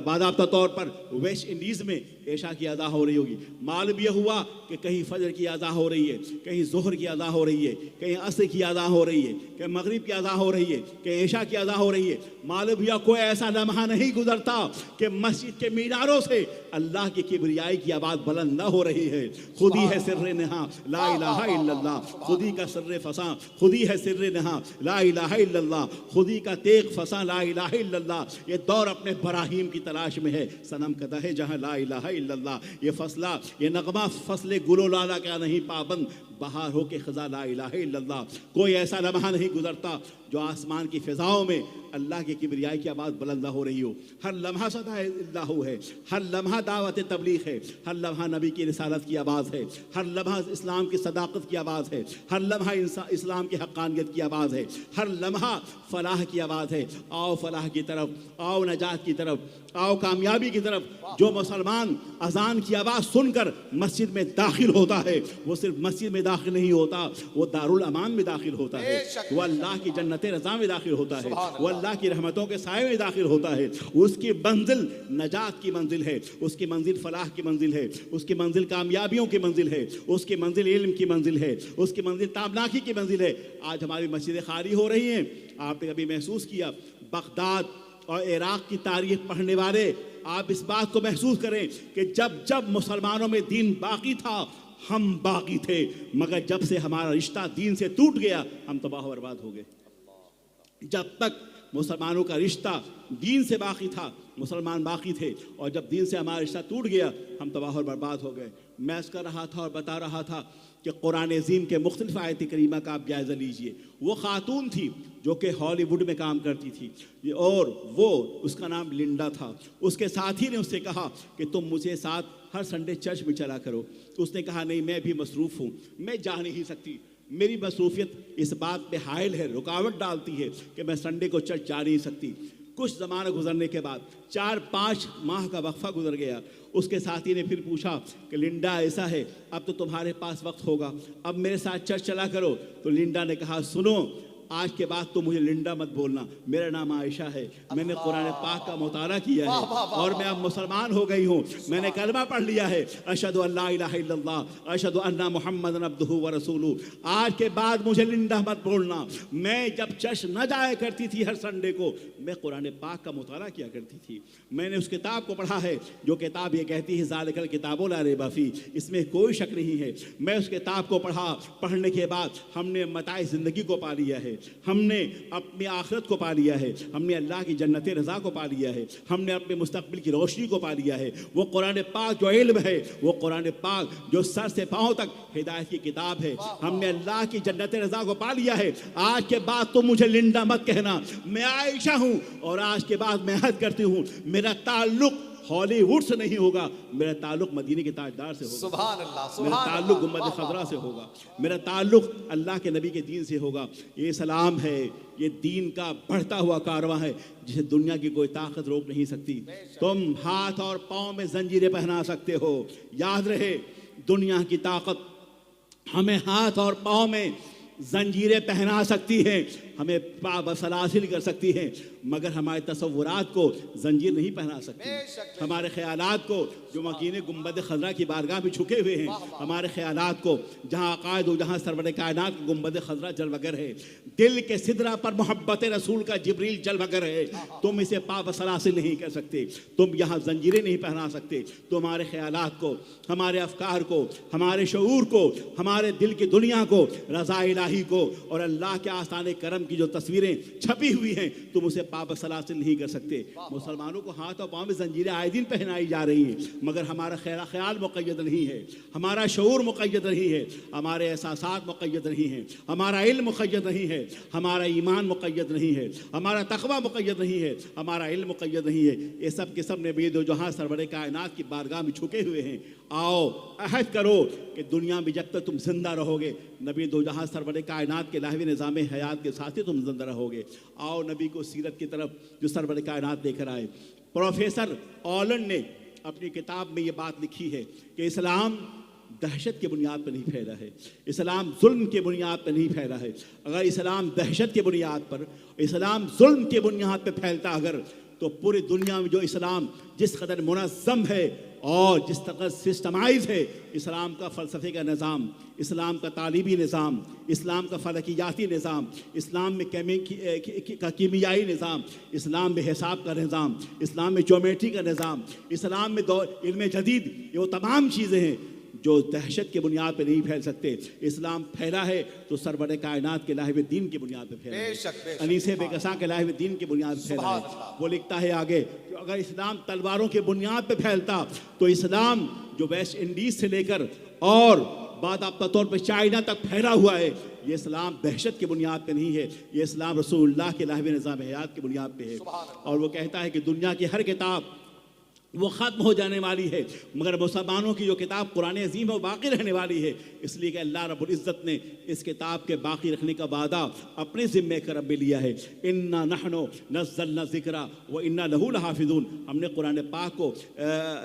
باضابطہ طور پر ویسٹ انڈیز میں عشاء کی اذان ہو رہی ہوگی۔ معلوم یہ ہوا کہ کہیں فجر کی اذان ہو رہی ہے، کہیں ظہر کی اذان ہو رہی ہے، کہیں عصر کی اذان ہو رہی ہے، کہیں مغرب کی اذان ہو رہی ہے، کہیں عشاء کی اذان ہو رہی ہے۔ معلوم یہ کوئی ایسا لمحہ نہیں گزرتا کہ مسجد کے میناروں سے اللہ کی کبریائی کی آواز بلند نہ ہو رہی ہے۔ خودی ہے سر نہاں لا الہ الا اللہ، خودی کا سر فساں، خودی ہے سر نہاں لا الہ الا اللہ، خودی کا تیغ فساں لا الہ الا اللہ۔ یہ دور اپنے براہیم کی تلاش میں ہے، صنم کدہ ہے جہاں لا الہ الا اللہ۔ یہ فصلہ، یہ نغمہ فصل گل و لالا کا نہیں پابند، بہار ہو کے خزاں لا الہ الا اللہ۔ کوئی ایسا لمحہ نہیں گزرتا جو آسمان کی فضاؤں میں اللہ کی کبریائی کی آواز بلند نہ ہو رہی ہو۔ ہر لمحہ صدائے اللہ ہے، ہر لمحہ دعوت تبلیغ ہے، ہر لمحہ نبی کی رسالت کی آواز ہے، ہر لمحہ اسلام کی صداقت کی آواز ہے، ہر لمحہ اسلام کی حقانیت کی آواز ہے، ہر لمحہ فلاح کی آواز ہے۔ آؤ فلاح کی طرف، آؤ نجات کی طرف، آؤ کامیابی کی طرف۔ جو مسلمان اذان کی آواز سن کر مسجد میں داخل ہوتا ہے وہ صرف مسجد میں داخل نہیں ہوتا، وہ دارالامان میں داخل ہوتا ہے، وہ اللہ کی جنت رضا میں داخل ہوتا ہے، وہ اللہ کی رحمتوں کے سائے میں داخل ہوتا ہے۔ اس کی منزل نجات کی منزل ہے، اس کی منزل فلاح کی منزل ہے، اس کی منزل کامیابیوں کی منزل ہے، اس کی منزل علم کی منزل ہے، اس کی منزل تابناکی کی منزل ہے۔ آج ہماری مسجدیں خالی ہو رہی ہیں۔ آپ نے کبھی محسوس کیا بغداد اور عراق کی تاریخ پڑھنے والے آپ اس بات کو محسوس کریں کہ جب جب مسلمانوں میں دین باقی تھا ہم باقی تھے، مگر جب سے ہمارا رشتہ دین سے ٹوٹ گیا ہم تباہ و برباد ہو گئے۔ جب تک مسلمانوں کا رشتہ دین سے باقی تھا مسلمان باقی تھے، اور جب دین سے ہمارا رشتہ ٹوٹ گیا ہم تباہ و برباد ہو گئے۔ میں اس کر رہا تھا اور بتا رہا تھا کہ قرآن عظیم کے مختلف آیت کریمہ کا آپ جائزہ لیجئے۔ وہ خاتون تھی جو کہ ہالی ووڈ میں کام کرتی تھی، اور وہ اس کا نام لنڈا تھا۔ اس کے ساتھی نے اس سے کہا کہ تم مجھے ساتھ ہر سنڈے چرچ میں چلا کرو۔ اس نے کہا نہیں، میں بھی مصروف ہوں، میں جا نہیں سکتی، میری مصروفیت اس بات پہ حائل ہے، رکاوٹ ڈالتی ہے کہ میں سنڈے کو چرچ جا نہیں سکتی۔ کچھ زمانہ گزرنے کے بعد 4-5 ماہ کا وقفہ گزر گیا۔ اس کے ساتھی نے پھر پوچھا کہ لنڈا ایسا ہے، اب تو تمہارے پاس وقت ہوگا، اب میرے ساتھ چرچ چلا کرو۔ تو لنڈا نے کہا سنو، آج کے بعد تو مجھے لنڈا مت بولنا، میرا نام عائشہ ہے، میں نے قرآن پاک کا مطالعہ کیا ہے اور میں اب مسلمان ہو گئی ہوں، میں نے کلمہ پڑھ لیا ہے، اشہد ان لا الہ الا اللہ اشہد ان محمد عبدہ ورسولہ، آج کے بعد مجھے لنڈا مت بولنا۔ میں جب چرچ نہ جایا کرتی تھی ہر سنڈے کو، میں قرآن پاک کا مطالعہ کیا کرتی تھی، میں نے اس کتاب کو پڑھا ہے جو کتاب یہ کہتی ہے ذالک الکتاب لا ریب فیہ، اس میں کوئی شک نہیں ہے۔ میں اس کتاب کو پڑھنے کے بعد ہم نے متاع زندگی کو پا لیا ہے، ہم نے اپنی آخرت کو پا لیا ہے، ہم نے اللہ کی جنت رضا کو پا لیا ہے، ہم نے اپنے مستقبل کی روشنی کو پا لیا ہے۔ وہ قرآن پاک جو علم ہے، وہ قرآن پاک جو سر سے پاؤں تک ہدایت کی کتاب ہے، ہم نے اللہ کی جنت رضا کو پا لیا ہے۔ آج کے بعد تم مجھے لنڈا مت کہنا، میں عائشہ ہوں، اور آج کے بعد میں عہد کرتی ہوں میرا تعلق ہالی ووڈ سے نہیں ہوگا، میرا تعلق مدینے کے تاجدار سے ہوگا، سبحان اللہ، میرا تعلق گنبد خضرا سے ہوگا، میرا تعلق اللہ کے نبی کے دین سے ہوگا۔ یہ اسلام ہے، یہ دین کا بڑھتا ہوا کارواں ہے جسے دنیا کی کوئی طاقت روک نہیں سکتی۔ تم ہاتھ اور پاؤں میں زنجیریں پہنا سکتے ہو، یاد رہے دنیا کی طاقت ہمیں ہاتھ اور پاؤں میں زنجیریں پہنا سکتی ہیں، ہمیں بسلاسل کر سکتی ہیں، مگر ہمارے تصورات کو زنجیر نہیں پہنا سکتی۔ ہمارے خیالات کو جو مکین گنبد خضرا کی بارگاہ میں جھکے ہوئے ہیں، ہمارے خیالات کو جہاں عقائد و جہاں سرور کائنات کی گنبد خضرا جلوگر ہے، دل کے سدرہ پر محبت رسول کا جبریل جلوگر ہے، تم اسے بسلاسل نہیں کر سکتے، تم یہاں زنجیریں نہیں پہنا سکتے۔ تمہارے خیالات کو، ہمارے افکار کو، ہمارے شعور کو، ہمارے دل کی دنیا کو، رضا الہی کو اور اللہ کے آستانے کرم کی جو تصویریں چھپی ہوئی ہیں، تم اسے بسلاسل نہیں کر سکتے۔ مسلمانوں کو ہاتھ اور پاؤں میں زنجیریں آئے دن پہنائی جا رہی ہیں، مگر ہمارا خیال مقید نہیں ہے، ہمارا شعور مقید نہیں ہے، ہمارے احساسات مقید نہیں ہیں، ہمارا علم مقید نہیں ہے، ہمارا ایمان مقید نہیں ہے، ہمارا تقوی مقید نہیں ہے، ہمارا علم مقید نہیں ہے۔ یہ سب کے سب نبی دو جہاں سرور کائنات کی بارگاہ میں جھکے ہوئے ہیں۔ آؤ عہد کرو کہ دنیا میں جب تک تم زندہ رہو گے، نبی دو جہاں سرور کائنات کے لاہوی نظام حیات کے ساتھ ہی تم زندہ رہو گے۔ آؤ نبی کو سیرت کی طرف جو سرور کائنات لے کر آئے۔ پروفیسر آلن نے اپنی کتاب میں یہ بات لکھی ہے کہ اسلام دہشت کی بنیاد پر نہیں پھیلا ہے، اسلام ظلم کی بنیاد پر نہیں پھیلا ہے۔ اگر اسلام دہشت کی بنیاد پر، اسلام ظلم کی بنیاد پر پھیلتا اگر، تو پوری دنیا میں جو اسلام جس قدر منظم ہے اور جس قدر سسٹمائز ہے، اسلام کا فلسفے کا نظام، اسلام کا تعلیمی نظام، اسلام کا فلکیاتی نظام، اسلام میں کیمیائی نظام، اسلام میں حساب کا نظام، اسلام میں جیومیٹری کا نظام، اسلام میں علم جدید، یہ وہ تمام چیزیں ہیں جو دہشت کی بنیاد پہ نہیں پھیل سکتے۔ اسلام پھیلا ہے تو سرور کائنات کے لاہو دین کی بنیاد پہ پھیلا ہے، انیس بے کساں کے لاہو دین کی بنیاد پہ پھیلا ہے۔ وہ لکھتا ہے آگے کہ اگر اسلام تلواروں کی بنیاد پہ پھیلتا تو اسلام جو ویسٹ انڈیز سے لے کر اور باضابطہ طور پہ چائنا تک پھیلا ہوا ہے، یہ اسلام دہشت کی بنیاد پہ نہیں ہے، یہ اسلام رسول اللہ کے لاہو نظام حیات کی بنیاد پہ ہے۔ اور وہ کہتا ہے کہ دنیا کی ہر کتاب وہ ختم ہو جانے والی ہے، مگر مسلمانوں کی جو کتاب قرآن عظیم ہے وہ باقی رہنے والی ہے، اس لیے کہ اللہ رب العزت نے اس کتاب کے باقی رکھنے کا وعدہ اپنے ذمے کرم میں لیا ہے۔ انا نحن نزلنا الذکر وانا لہ لحافظون، ہم نے قرآن پاک کو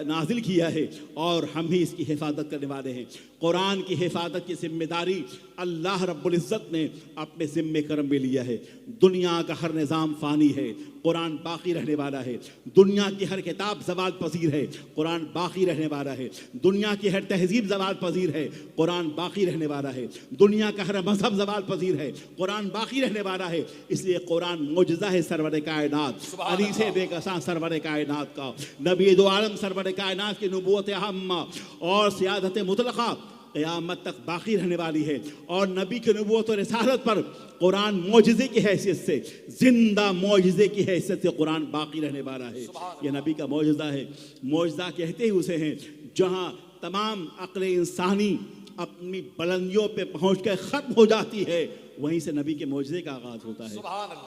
نازل کیا ہے اور ہم ہی اس کی حفاظت کرنے والے ہیں۔ قرآن کی حفاظت کی ذمہ داری اللہ رب العزت نے اپنے ذمے کرم میں لیا ہے۔ دنیا کا ہر نظام فانی ہے، قرآن باقی رہنے والا ہے. دنیا کی ہر کتاب زوال پذیر ہے, قرآن باقی رہنے والا ہے. دنیا کی ہر تہذیب زوال پذیر ہے, قرآن باقی رہنے والا ہے. دنیا کا ہر مذہب زوال پذیر ہے, قرآن باقی رہنے والا ہے. اس لیے قرآن معجزہ ہے سرور کائنات, علی سے بے کساں سرور کائنات کا, نبی دو عالم سرور کائنات کی نبوت عامہ اور سیادت مطلقہ قیامت تک باقی رہنے والی ہے. اور نبی کی نبوت اور رسالت پر قرآن معجزے کی حیثیت سے, زندہ معجزے کی حیثیت سے قرآن باقی رہنے والا ہے. یہ نبی کا معجزہ ہے. معجزہ کہتے ہی اسے ہیں جہاں تمام عقل انسانی اپنی بلندیوں پہ پہنچ کے ختم ہو جاتی ہے, وہیں سے نبی کے معجزے کا آغاز ہوتا ہے.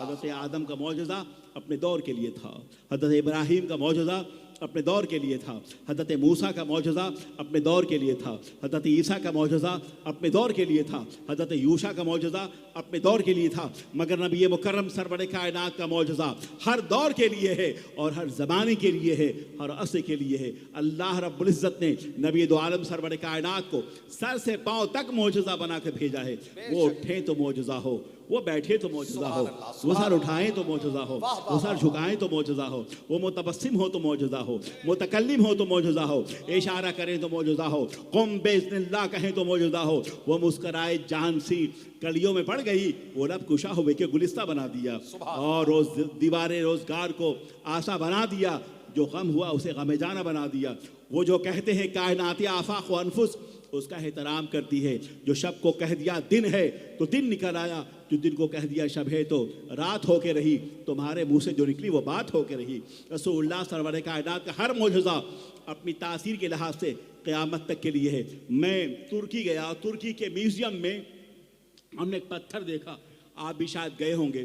حضرت آدم کا معجزہ اپنے دور کے لیے تھا, حضرت ابراہیم کا معجزہ اپنے دور کے لیے تھا, حضرت موسیٰ کا معجزہ اپنے دور کے لیے تھا, حضرت عیسیٰ کا معجزہ اپنے دور کے لیے تھا, حضرت یوشع کا معجزہ اپنے دور کے لیے تھا. مگر نبی مکرم سرور کائنات کا معجزہ ہر دور کے لیے ہے اور ہر زمانے کے لیے ہے, ہر عصر کے لیے ہے. اللہ رب العزت نے نبی دو عالم سرور کائنات کو سر سے پاؤں تک معجزہ بنا کے بھیجا ہے. وہ اٹھیں تو معجزہ ہو, وہ بیٹھے تو معجزہ ہو, وہ سر اٹھائیں تو معجزہ ہو, وہ سر جھکائیں تو معجزہ ہو, وہ متبسم ہو تو معجزہ ہو, متکلم ہو تو معجزہ ہو, اشارہ کریں تو معجزہ ہو, قم باذن اللہ کہیں تو معجزہ ہو. وہ مسکرائے جان سی کلیوں میں پڑ گئی, وہ لب کشا ہوئے کہ گلستہ بنا دیا, اور دیوارے روزگار کو آسا بنا دیا, جو غم ہوا اسے غم جانہ بنا دیا. وہ جو کہتے ہیں کائناتی آفاق و انفس, اس کا احترام کرتی ہے. جو شب کو کہہ دیا دن ہے تو دن نکل آیا, جو دن کو کہہ دیا شب ہے تو رات ہو کے رہی. تمہارے منہ سے جو نکلی وہ بات ہو کے رہی. رسول اللہ سرور کائنات کا ہر معجزہ اپنی تاثیر کے لحاظ سے قیامت تک کے لیے ہے. میں ترکی گیا, ترکی کے میوزیم میں ہم نے ایک پتھر دیکھا, آپ بھی شاید گئے ہوں گے,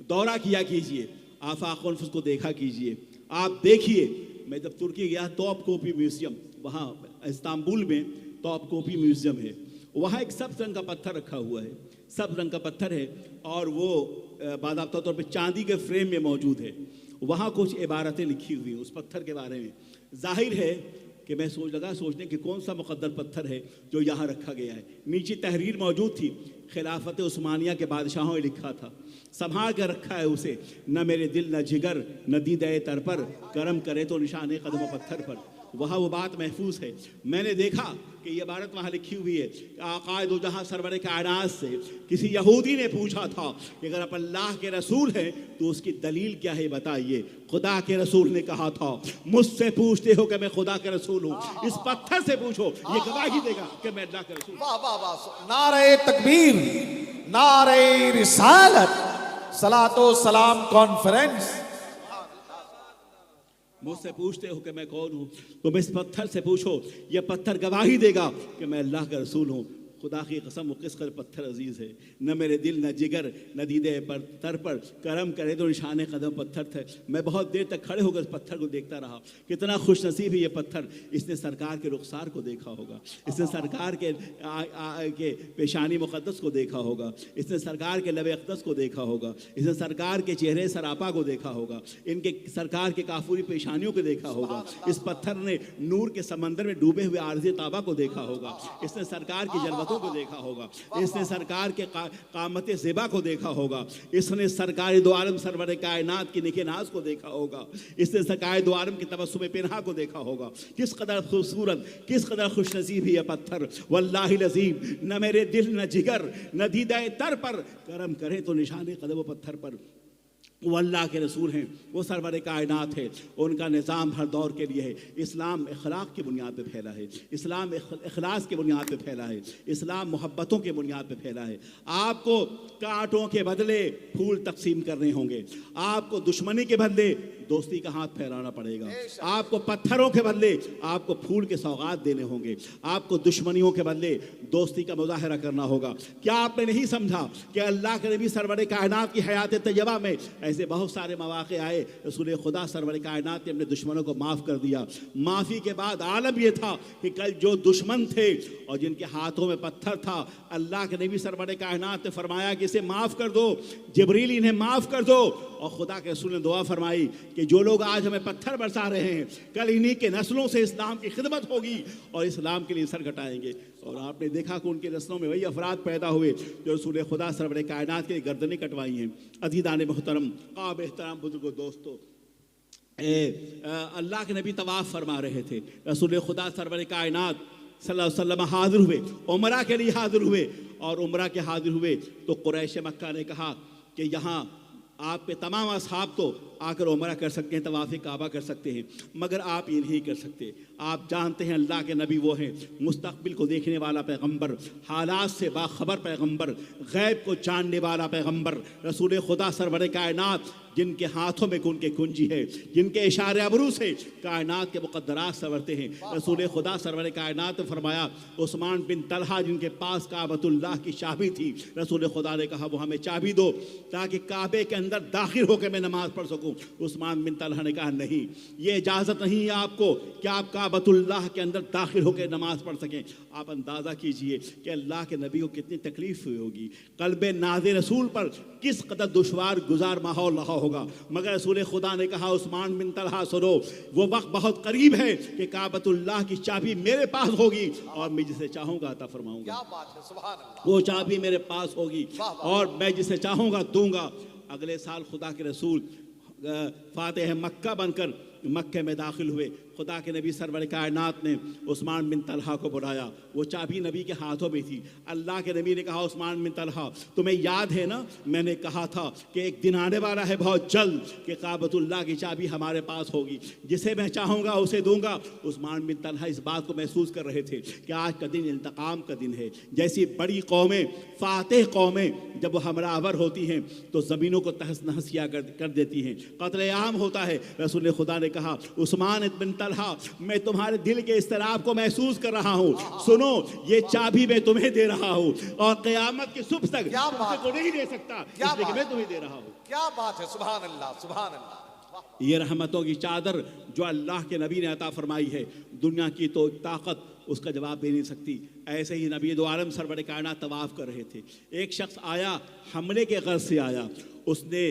دورہ کیا کیجئے, آفاق و انفس کو دیکھا کیجئے, آپ دیکھیے. میں جب ترکی گیا توپ کوپی میوزیم, وہاں استنبول میں توپ کوپی میوزیم ہے, وہاں ایک سبز رنگ کا پتھر رکھا ہوا ہے, سبز رنگ کا پتھر ہے, اور وہ باضابطہ طور پہ چاندی کے فریم میں موجود ہے. وہاں کچھ عبارتیں لکھی ہوئی اس پتھر کے بارے میں. ظاہر ہے کہ میں سوچنے کہ کون سا مقدر پتھر ہے جو یہاں رکھا گیا ہے. نیچے تحریر موجود تھی, خلافت عثمانیہ کے بادشاہوں نے لکھا تھا, سنبھال کر رکھا ہے اسے, نہ میرے دل نہ جگر نہ دیدہ تر پر, کرم کرے تو نشان قدم و پتھر پر. وہاں وہ بات محفوظ ہے. میں نے دیکھا کہ یہ عبارت وہاں لکھی ہوئی ہے. آقائے دو جہاں سرور کائنات سے کسی یہودی نے پوچھا تھا کہ اگر آپ اللہ کے رسول ہیں تو اس کی دلیل کیا ہے بتائیے. خدا کے رسول نے کہا تھا مجھ سے پوچھتے ہو کہ میں خدا کے رسول ہوں, اس پتھر سے پوچھو, یہ گواہی دے گا کہ میں اللہ کے رسول ہوں. واہ واہ واہ, نعرہ تکبیر, نعرہ رسالت, صلاۃ و سلام کانفرنس. مجھ سے پوچھتے ہو کہ میں کون ہوں, تم اس پتھر سے پوچھو, یہ پتھر گواہی دے گا کہ میں اللہ کا رسول ہوں. خدا کی قسم وہ کس قدر پتھر عزیز ہے. نہ میرے دل نہ جگر نہ دیدے پر تر پر, کرم کرے تو نشان قدم پتھر تھے. میں بہت دیر تک کھڑے ہو کر اس پتھر کو دیکھتا رہا. کتنا خوش نصیب ہے یہ پتھر, اس نے سرکار کے رخسار کو دیکھا ہوگا, اس نے سرکار کے پیشانی مقدس کو دیکھا ہوگا, اس نے سرکار کے لب اقدس کو دیکھا ہوگا, اس نے سرکار کے چہرے سراپا کو دیکھا ہوگا, ان کے سرکار کے کافوری پیشانیوں کو دیکھا ہوگا. اس پتھر نے نور کے سمندر میں ڈوبے ہوئے عارض تابہ کو دیکھا ہوگا, اس نے سرکار کی جلوتوں کو دیکھا ہوگا, اس نے سرکار کے قامت زیبا کو دیکھا ہوگا, اس نے سرکار دو عالم سرور کائنات کی نکھ ناز کو دیکھا ہوگا, اس نے سرکار دو عالم کی تبسم پنہا کو دیکھا ہوگا. کس قدر خوبصورت, کس قدر خوش نصیب ہے یہ پتھر. واللہ العظیم نہ میرے دل نہ جگر نہ دیدہ تر پر, کرم کرے تو نشان قدم و پتھر پر. وہ اللہ کے رسول ہیں, وہ سرور کائنات ہے, ان کا نظام ہر دور کے لیے ہے. اسلام اخلاق کی بنیاد پہ پھیلا ہے, اسلام اخلاص کی بنیاد پہ پھیلا ہے, اسلام محبتوں کے بنیاد پہ پھیلا ہے. آپ کو کانٹوں کے بدلے پھول تقسیم کرنے ہوں گے, آپ کو دشمنی کے بدلے دوستی کا ہاتھ پھیلانا پڑے گا, آپ کو پتھروں کے بدلے آپ کو پھول کے سوغات دینے ہوں گے, آپ کو دشمنیوں کے بدلے دوستی کا مظاہرہ کرنا ہوگا. کیا آپ نے نہیں سمجھا کہ اللہ کے نبی سرور کائنات کی حیات طیبہ میں ایسے بہت سارے مواقع آئے, رسول خدا سرور کائنات نے اپنے دشمنوں کو معاف کر دیا. معافی کے بعد عالم یہ تھا کہ کل جو دشمن تھے اور جن کے ہاتھوں میں پتھر تھا, اللہ کے نبی سرور کائنات نے فرمایا کہ اسے معاف کر دو, جبریل انہیں معاف کر دو, اور خدا کے رسول نے دعا فرمائی کہ جو لوگ آج ہمیں پتھر برسا رہے ہیں کل انہی کے نسلوں سے اسلام کی خدمت ہوگی اور اسلام کے لیے سر کٹائیں گے۔ اور آپ نے دیکھا کہ ان کے نسلوں میں وہی افراد پیدا ہوئے جو رسول خدا سرور کائنات کے گردنیں کٹوائی ہیں۔ عزیزان محترم، قابل احترام بزرگوں، دوستو، اللہ کے نبی طواف فرما رہے تھے، رسول خدا سرور کائنات صلی اللہ علیہ وسلم حاضر ہوئے، عمرہ کے لیے حاضر ہوئے، اور عمرہ کے حاضر ہوئے تو قریش مکہ نے کہا کہ یہاں آپ کے تمام اصحاب تو آ کر عمرہ کر سکتے ہیں، طواف کعبہ کر سکتے ہیں، مگر آپ یہ نہیں کر سکتے۔ آپ جانتے ہیں اللہ کے نبی وہ ہیں مستقبل کو دیکھنے والا پیغمبر، حالات سے باخبر پیغمبر، غیب کو جاننے والا پیغمبر، رسول خدا سرور کائنات، جن کے ہاتھوں میں کن کے کنجی ہے، جن کے اشارے ابرو سے کائنات کے مقدرات سنورتے ہیں۔ رسول خدا سرور کائنات نے فرمایا عثمان بن طلحہ جن کے پاس کعبۃ اللہ کی چابی تھی، رسول خدا نے کہا وہ ہمیں چابی دو تاکہ کعبے کے اندر داخل ہو کے میں نماز پڑھ سکوں۔ عثمان بن طلحہ نے کہا نہیں، یہ اجازت نہیں ہے آپ کو کہ آپ کعبۃ اللہ کے اندر داخل ہو کے نماز پڑھ سکیں۔ آپ اندازہ کیجئے کہ اللہ کے نبی کو کتنی تکلیف ہوئی ہوگی، قلب ناز رسول پر کس قدر دشوار گزار ماحول رہا ہوگا، مگر رسول خدا نے کہا عثمان بن طلحہ سنو، وہ وقت بہت قریب ہے کہ کعبۃ اللہ کی چابی میرے پاس ہوگی اور میں جسے چاہوں گا عطا فرماؤں گا۔ وہ چابی میرے پاس ہوگی اور میں جسے چاہوں گا دوں گا۔ اگلے سال خدا کے رسول فاتح مکہ بن کر مکہ میں داخل ہوئے۔ خدا کے نبی سرور کائنات نے عثمان بن طلحہ کو بلایا، وہ چابی نبی کے ہاتھوں میں تھی۔ اللہ کے نبی نے کہا عثمان بن طلحہ تمہیں یاد ہے نا میں نے کہا تھا کہ ایک دن آنے والا ہے بہت جلد کہ کعبۃ اللہ کی چابی ہمارے پاس ہوگی، جسے میں چاہوں گا اسے دوں گا۔ عثمان بن طلحہ اس بات کو محسوس کر رہے تھے کہ آج کا دن انتقام کا دن ہے۔ جیسی بڑی قومیں، فاتح قومیں جب وہ ہمراہ آور ہوتی ہیں تو زمینوں کو تہس نہس کیا کر دیتی ہیں، قتل عام ہوتا ہے۔ رسول خدا نے کہا عثمان بن طلحہ میں تمہارے دل کے اضطراب کو محسوس کر رہا ہوں، سنو یہ چابی میں تمہیں دے رہا ہوں اور قیامت کے صبح تک تم کو نہیں دے سکتا، اس لیے کہ میں تمہیں دے رہا ہوں۔ کیا بات ہے، سبحان اللہ، سبحان اللہ۔ یہ رحمتوں کی چادر جو اللہ کے نبی نے عطا فرمائی ہے، دنیا کی تو طاقت اس کا جواب دے نہیں سکتی۔ ایسے ہی نبی دو عالم سرور کائنات طواف کر رہے تھے، ایک شخص آیا حملے کے غرض سے آیا، اس نے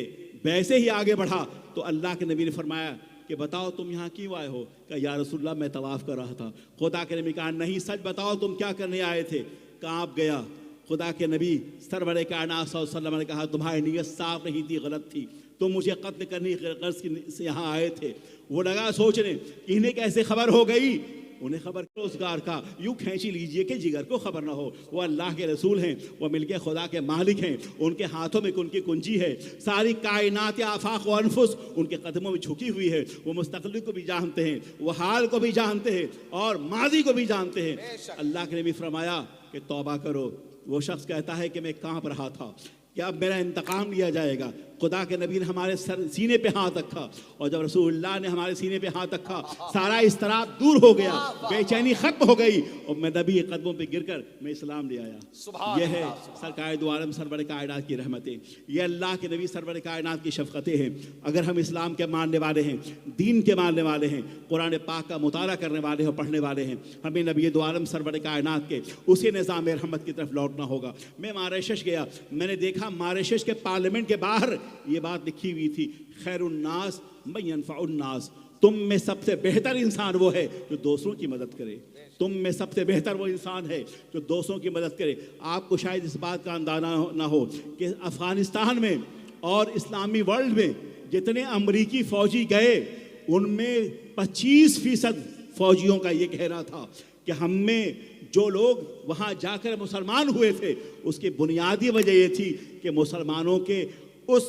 ویسے ہی آگے بڑھا تو اللہ کے نبی نے فرمایا کہ بتاؤ تم یہاں کیوں آئے ہو؟ کہ یا رسول اللہ میں طواف کر رہا تھا۔ خدا کے نبی کہا نہیں، سچ بتاؤ تم کیا کرنے آئے تھے؟ کانپ گیا۔ خدا کے نبی سرور کائنات صلی اللہ علیہ وسلم نے کہا تمہاری نیت صاف نہیں تھی، غلط تھی، تم مجھے قتل کرنے کی غرض سے یہاں آئے تھے۔ وہ لگا سوچنے کہ انہیں کیسے خبر ہو گئی، انہیں خبر روزگار کا یوں کھینچی لیجئے کہ جگر کو خبر نہ ہو۔ وہ اللہ کے رسول ہیں، وہ مل کے خدا کے مالک ہیں، ان کے ہاتھوں میں ان کی کنجی ہے، ساری کائنات آفاق و انفس ان کے قدموں میں جھکی ہوئی ہے۔ وہ مستقبل کو بھی جانتے ہیں، وہ حال کو بھی جانتے ہیں اور ماضی کو بھی جانتے ہیں۔ اللہ کے نبی فرمایا کہ توبہ کرو۔ وہ شخص کہتا ہے کہ میں کانپ رہا تھا کہ اب میرا انتقام لیا جائے گا۔ خدا کے نبی نے ہمارے سینے پہ ہاتھ رکھا اور جب رسول اللہ نے ہمارے سینے پہ ہاتھ رکھا سارا اضطراب دور ہو گیا، بے چینی ختم ہو گئی اور میں نبی کے قدموں پہ گر کر میں اسلام لے آیا۔ یہ ہے سرکار دو عالم سرور کائنات کی رحمتیں، یہ اللہ کے نبی سرور کائنات کی شفقتیں ہیں۔ اگر ہم اسلام کے ماننے والے ہیں، دین کے ماننے والے ہیں، قرآن پاک کا مطالعہ کرنے والے ہیں، پڑھنے والے ہیں، ہمیں نبی دو عالم سرور کائنات کے اسی نظام رحمت کی طرف لوٹنا ہوگا۔ میں ماریشس گیا، میں نے دیکھا ماریشس کے پارلیمنٹ کے باہر یہ بات لکھی ہوئی تھی، خیر الناس من ينفع الناس، تم میں سب سے بہتر انسان وہ ہے جو دوسروں کی مدد کرے، تم میں سب سے بہتر وہ انسان ہے جو دوسروں کی مدد کرے۔ آپ کو شاید اس بات کا اندازہ نہ ہو کہ افغانستان میں اور اسلامی ورلڈ میں جتنے امریکی فوجی گئے ان میں 25% فوجیوں کا یہ کہنا تھا کہ ہم میں جو لوگ وہاں جا کر مسلمان ہوئے تھے اس کی بنیادی وجہ یہ تھی کہ مسلمانوں کے اس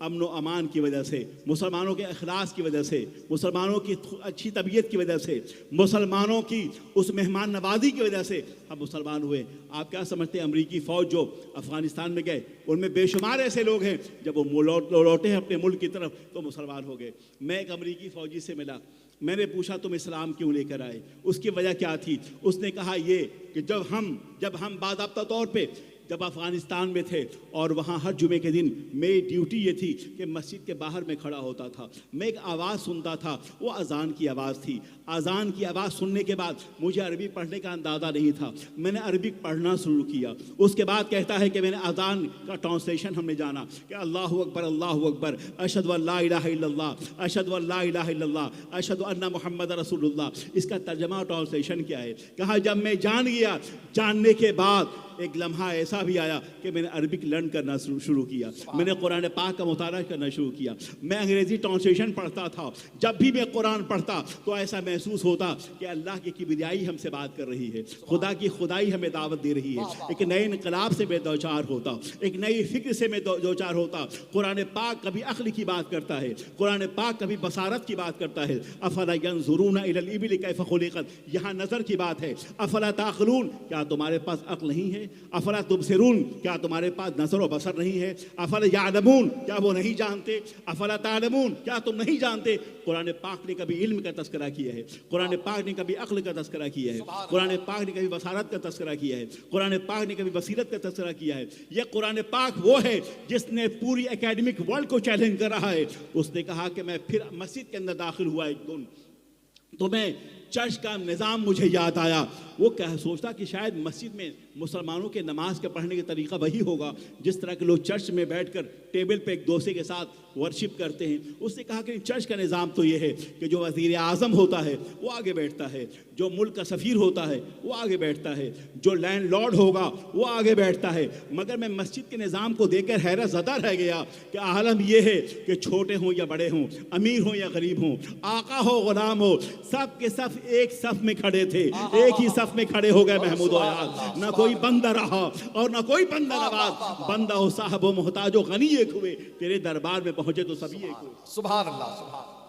امن و امان کی وجہ سے، مسلمانوں کے اخلاص کی وجہ سے، مسلمانوں کی اچھی طبیعت کی وجہ سے، مسلمانوں کی اس مہمان نوازی کی وجہ سے ہم مسلمان ہوئے۔ آپ کیا سمجھتے ہیں امریکی فوج جو افغانستان میں گئے ان میں بے شمار ایسے لوگ ہیں جب وہ لوٹے ہیں اپنے ملک کی طرف تو مسلمان ہو گئے۔ میں ایک امریکی فوجی سے ملا، میں نے پوچھا تم اسلام کیوں لے کر آئے؟ اس کی وجہ کیا تھی؟ اس نے کہا یہ کہ جب ہم باضابطہ طور پہ جب افغانستان میں تھے اور وہاں ہر جمعے کے دن میری ڈیوٹی یہ تھی کہ مسجد کے باہر میں کھڑا ہوتا تھا، میں ایک آواز سنتا تھا، وہ اذان کی آواز تھی۔ اذان کی آواز سننے کے بعد مجھے عربی پڑھنے کا اندازہ نہیں تھا، میں نے عربک پڑھنا شروع کیا۔ اس کے بعد کہتا ہے کہ میں نے اذان کا ٹرانسلیشن ہم نے جانا کہ اللہ اکبر اللہ اکبر، اشہد ان لا الہ الا اللہ، اشہد ان لا الہ الا اللہ، اشہد ان محمد رسول اللہ۔ اس کا ترجمہ اور ٹرانسلیشن کیا ہے؟ کہا جب میں جان گیا، جاننے کے بعد ایک لمحہ ایسا بھی آیا کہ میں نے عربک لرن کرنا شروع کیا، میں نے قرآن پاک کا مطالعہ کرنا شروع کیا۔ میں انگریزی ٹرانسلیشن پڑھتا تھا، جب بھی میں قرآن پڑھتا تو ایسا محسوس ہوتا کہ اللہ کی کبریائی ہم سے بات کر رہی ہے، خدا کی خدائی ہمیں دعوت دے رہی ہے۔ ایک نئے انقلاب سے میں دوچار ہوتا، ایک نئی فکر سے میں دوچار ہوتا۔ قرآن پاک کبھی عقل کی بات کرتا ہے، قرآن پاک کبھی بصارت کی بات کرتا ہے۔ افلا ینظرون الی الابل کیف خلقت، یہاں نظر کی بات ہے۔ افلا تعقلون، کیا تمہارے پاس عقل نہیں ہے؟ افلا تبصرون، کیا تمہارے پاس نظر و بصر نہیں ہے؟ افلا یعلمون، کیا وہ نہیں جانتے؟ افلا تعلمون، کیا تم نہیں جانتے؟ قرآن پاک نے کبھی علم کا تذکرہ کیا ہے، قرآن پاک نے کبھی عقل کا تذکرہ کیا ہے، قرآن پاک نے کبھی بصارت کا تذکرہ کیا ہے، قرآن پاک نے کبھی بصیرت کا تذکرہ کیا ہے۔ یہ قرآن پاک وہ ہے جس نے پوری اکیڈمک ورلڈ کو چیلنج کر رہا ہے۔ اس نے کہا کہ میں پھر مسجد کے اندر داخل ہوا ایک دن تو میں چرچ کا نظام مجھے یاد آیا۔ وہ سوچتا کہ شاید مسجد میں مسلمانوں کے نماز کے پڑھنے کا طریقہ وہی ہوگا جس طرح کے لوگ چرچ میں بیٹھ کر ٹیبل پہ ایک دوسرے کے ساتھ ورشپ کرتے ہیں۔ اس نے کہا کہ چرچ کا نظام تو یہ ہے کہ جو وزیر اعظم ہوتا ہے وہ آگے بیٹھتا ہے، جو ملک کا سفیر ہوتا ہے وہ آگے بیٹھتا ہے، جو لینڈ لارڈ ہوگا وہ آگے بیٹھتا ہے۔ مگر میں مسجد کے نظام کو دیکھ کر حیرت زدہ رہ گیا کہ عالم یہ ہے کہ چھوٹے ہوں یا بڑے ہوں، امیر ہوں یا غریب ہوں، آقا ہو غلام ہو، سب کے سب ایک صف میں کھڑے تھے، ایک ہی صف میں کھڑے ہو گئے محمود و عیاض۔ نہ کوئی بندہ رہا اور نہ کوئی بندہ نواز، بندہ ہو صاحب و محتاج و غنی ایک ہوئے، تیرے دربار میں پہنچے تو سبھی ایک ہوئے۔ سبحان اللہ، سبحان اللہ۔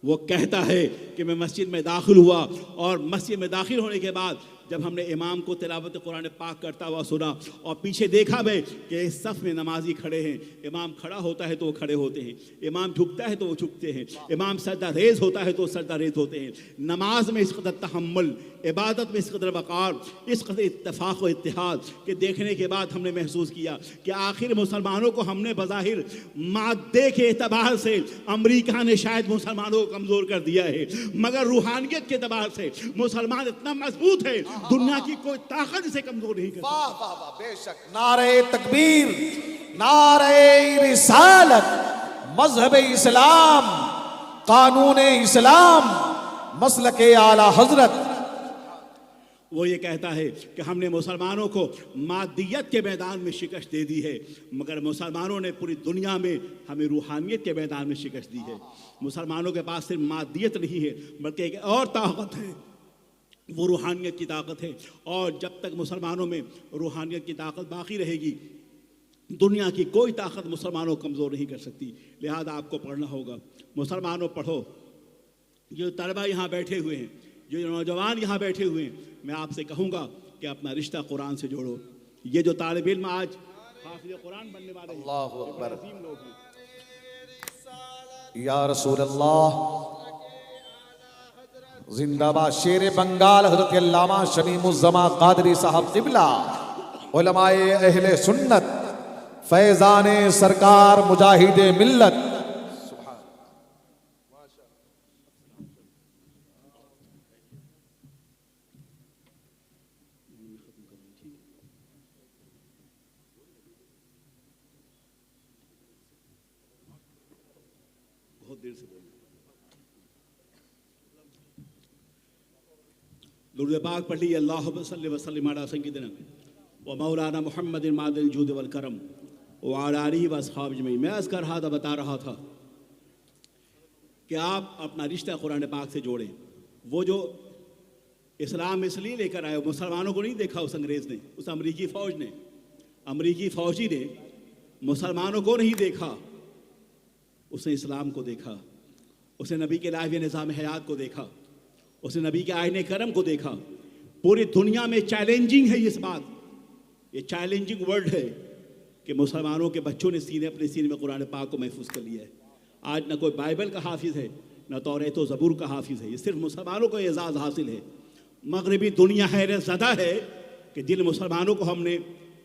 وہ کہتا ہے کہ میں مسجد میں داخل ہوا اور مسجد میں داخل ہونے کے بعد جب ہم نے امام کو تلاوت قرآن پاک کرتا ہوا سنا اور پیچھے دیکھا میں کہ اس صف میں نمازی کھڑے ہیں، امام کھڑا ہوتا ہے تو وہ کھڑے ہوتے ہیں، امام جھکتا ہے تو وہ جھکتے ہیں، امام سجدہ ریز ہوتا ہے تو وہ سجدہ ریز ہوتے ہیں۔ نماز میں اس قدر تحمل، عبادت میں اس قدر وقار، اس قدر اتفاق و اتحاد کہ دیکھنے کے بعد ہم نے محسوس کیا کہ آخر مسلمانوں کو ہم نے بظاہر مادے کے اعتبار سے امریکہ نے شاید مسلمانوں کو کمزور کر دیا ہے، مگر روحانیت کے اعتبار سے مسلمان اتنا مضبوط ہے دنیا کی کوئی طاقت اسے کمزور نہیں کر سکتی۔ واہ واہ واہ، بے شک۔ نعرہ تکبیر، نعرہ رسالت، مذہب اسلام، قانون اسلام، مسلک اعلی حضرت۔ وہ یہ کہتا ہے کہ ہم نے مسلمانوں کو مادیت کے میدان میں شکست دے دی ہے، مگر مسلمانوں نے پوری دنیا میں ہمیں روحانیت کے میدان میں شکست دی ہے۔ مسلمانوں کے پاس صرف مادیت نہیں ہے بلکہ ایک اور طاقت ہے، وہ روحانیت کی طاقت ہے، اور جب تک مسلمانوں میں روحانیت کی طاقت باقی رہے گی دنیا کی کوئی طاقت مسلمانوں کو کمزور نہیں کر سکتی۔ لہذا آپ کو پڑھنا ہوگا، مسلمانوں پڑھو۔ جو طلبہ یہاں بیٹھے ہوئے ہیں، جو نوجوان یہاں بیٹھے ہوئے ہیں، میں آپ سے کہوں گا کہ اپنا رشتہ قرآن سے جوڑو۔ یہ جو طالب علم آج حافظ قرآن بننے والے ہیں، اللہ اکبر، عظیم لوگ ہیں۔ یا رسول اللہ، زندہ باد شیر بنگال حضرت علامہ شمیم الزمان قادری صاحب قبلہ، علماء اہل سنت، فیضان سرکار مجاہد ملت۔ بہت دیر سے بولیں۔ درود پاک پڑھ لیے، اللہم صلی وسلم علی سیدنا و مولانا محمد معدن الجود والکرم وعلی آلہ و اصحاب اجمعین۔ میں عرض کر رہا تھا، بتا رہا تھا کہ آپ اپنا رشتہ قرآن پاک سے جوڑیں۔ وہ جو اسلام اس لیے لے کر آئے، مسلمانوں کو نہیں دیکھا اس انگریز نے، اس امریکی فوج نے، امریکی فوجی نے مسلمانوں کو نہیں دیکھا، اس نے اسلام کو دیکھا، اس نے نبی کے لائے ہوئے نظام حیات کو دیکھا، اس نے نبی کے آئین کرم کو دیکھا۔ پوری دنیا میں چیلنجنگ ہے اس بات، یہ چیلنجنگ ورڈ ہے کہ مسلمانوں کے بچوں نے اپنے سینے میں قرآن پاک کو محفوظ کر لیا ہے۔ آج نہ کوئی بائبل کا حافظ ہے، نہ توریت و زبور کا حافظ ہے، یہ صرف مسلمانوں کو اعزاز حاصل ہے۔ مغربی دنیا حیرت زدہ ہے کہ جن مسلمانوں کو ہم نے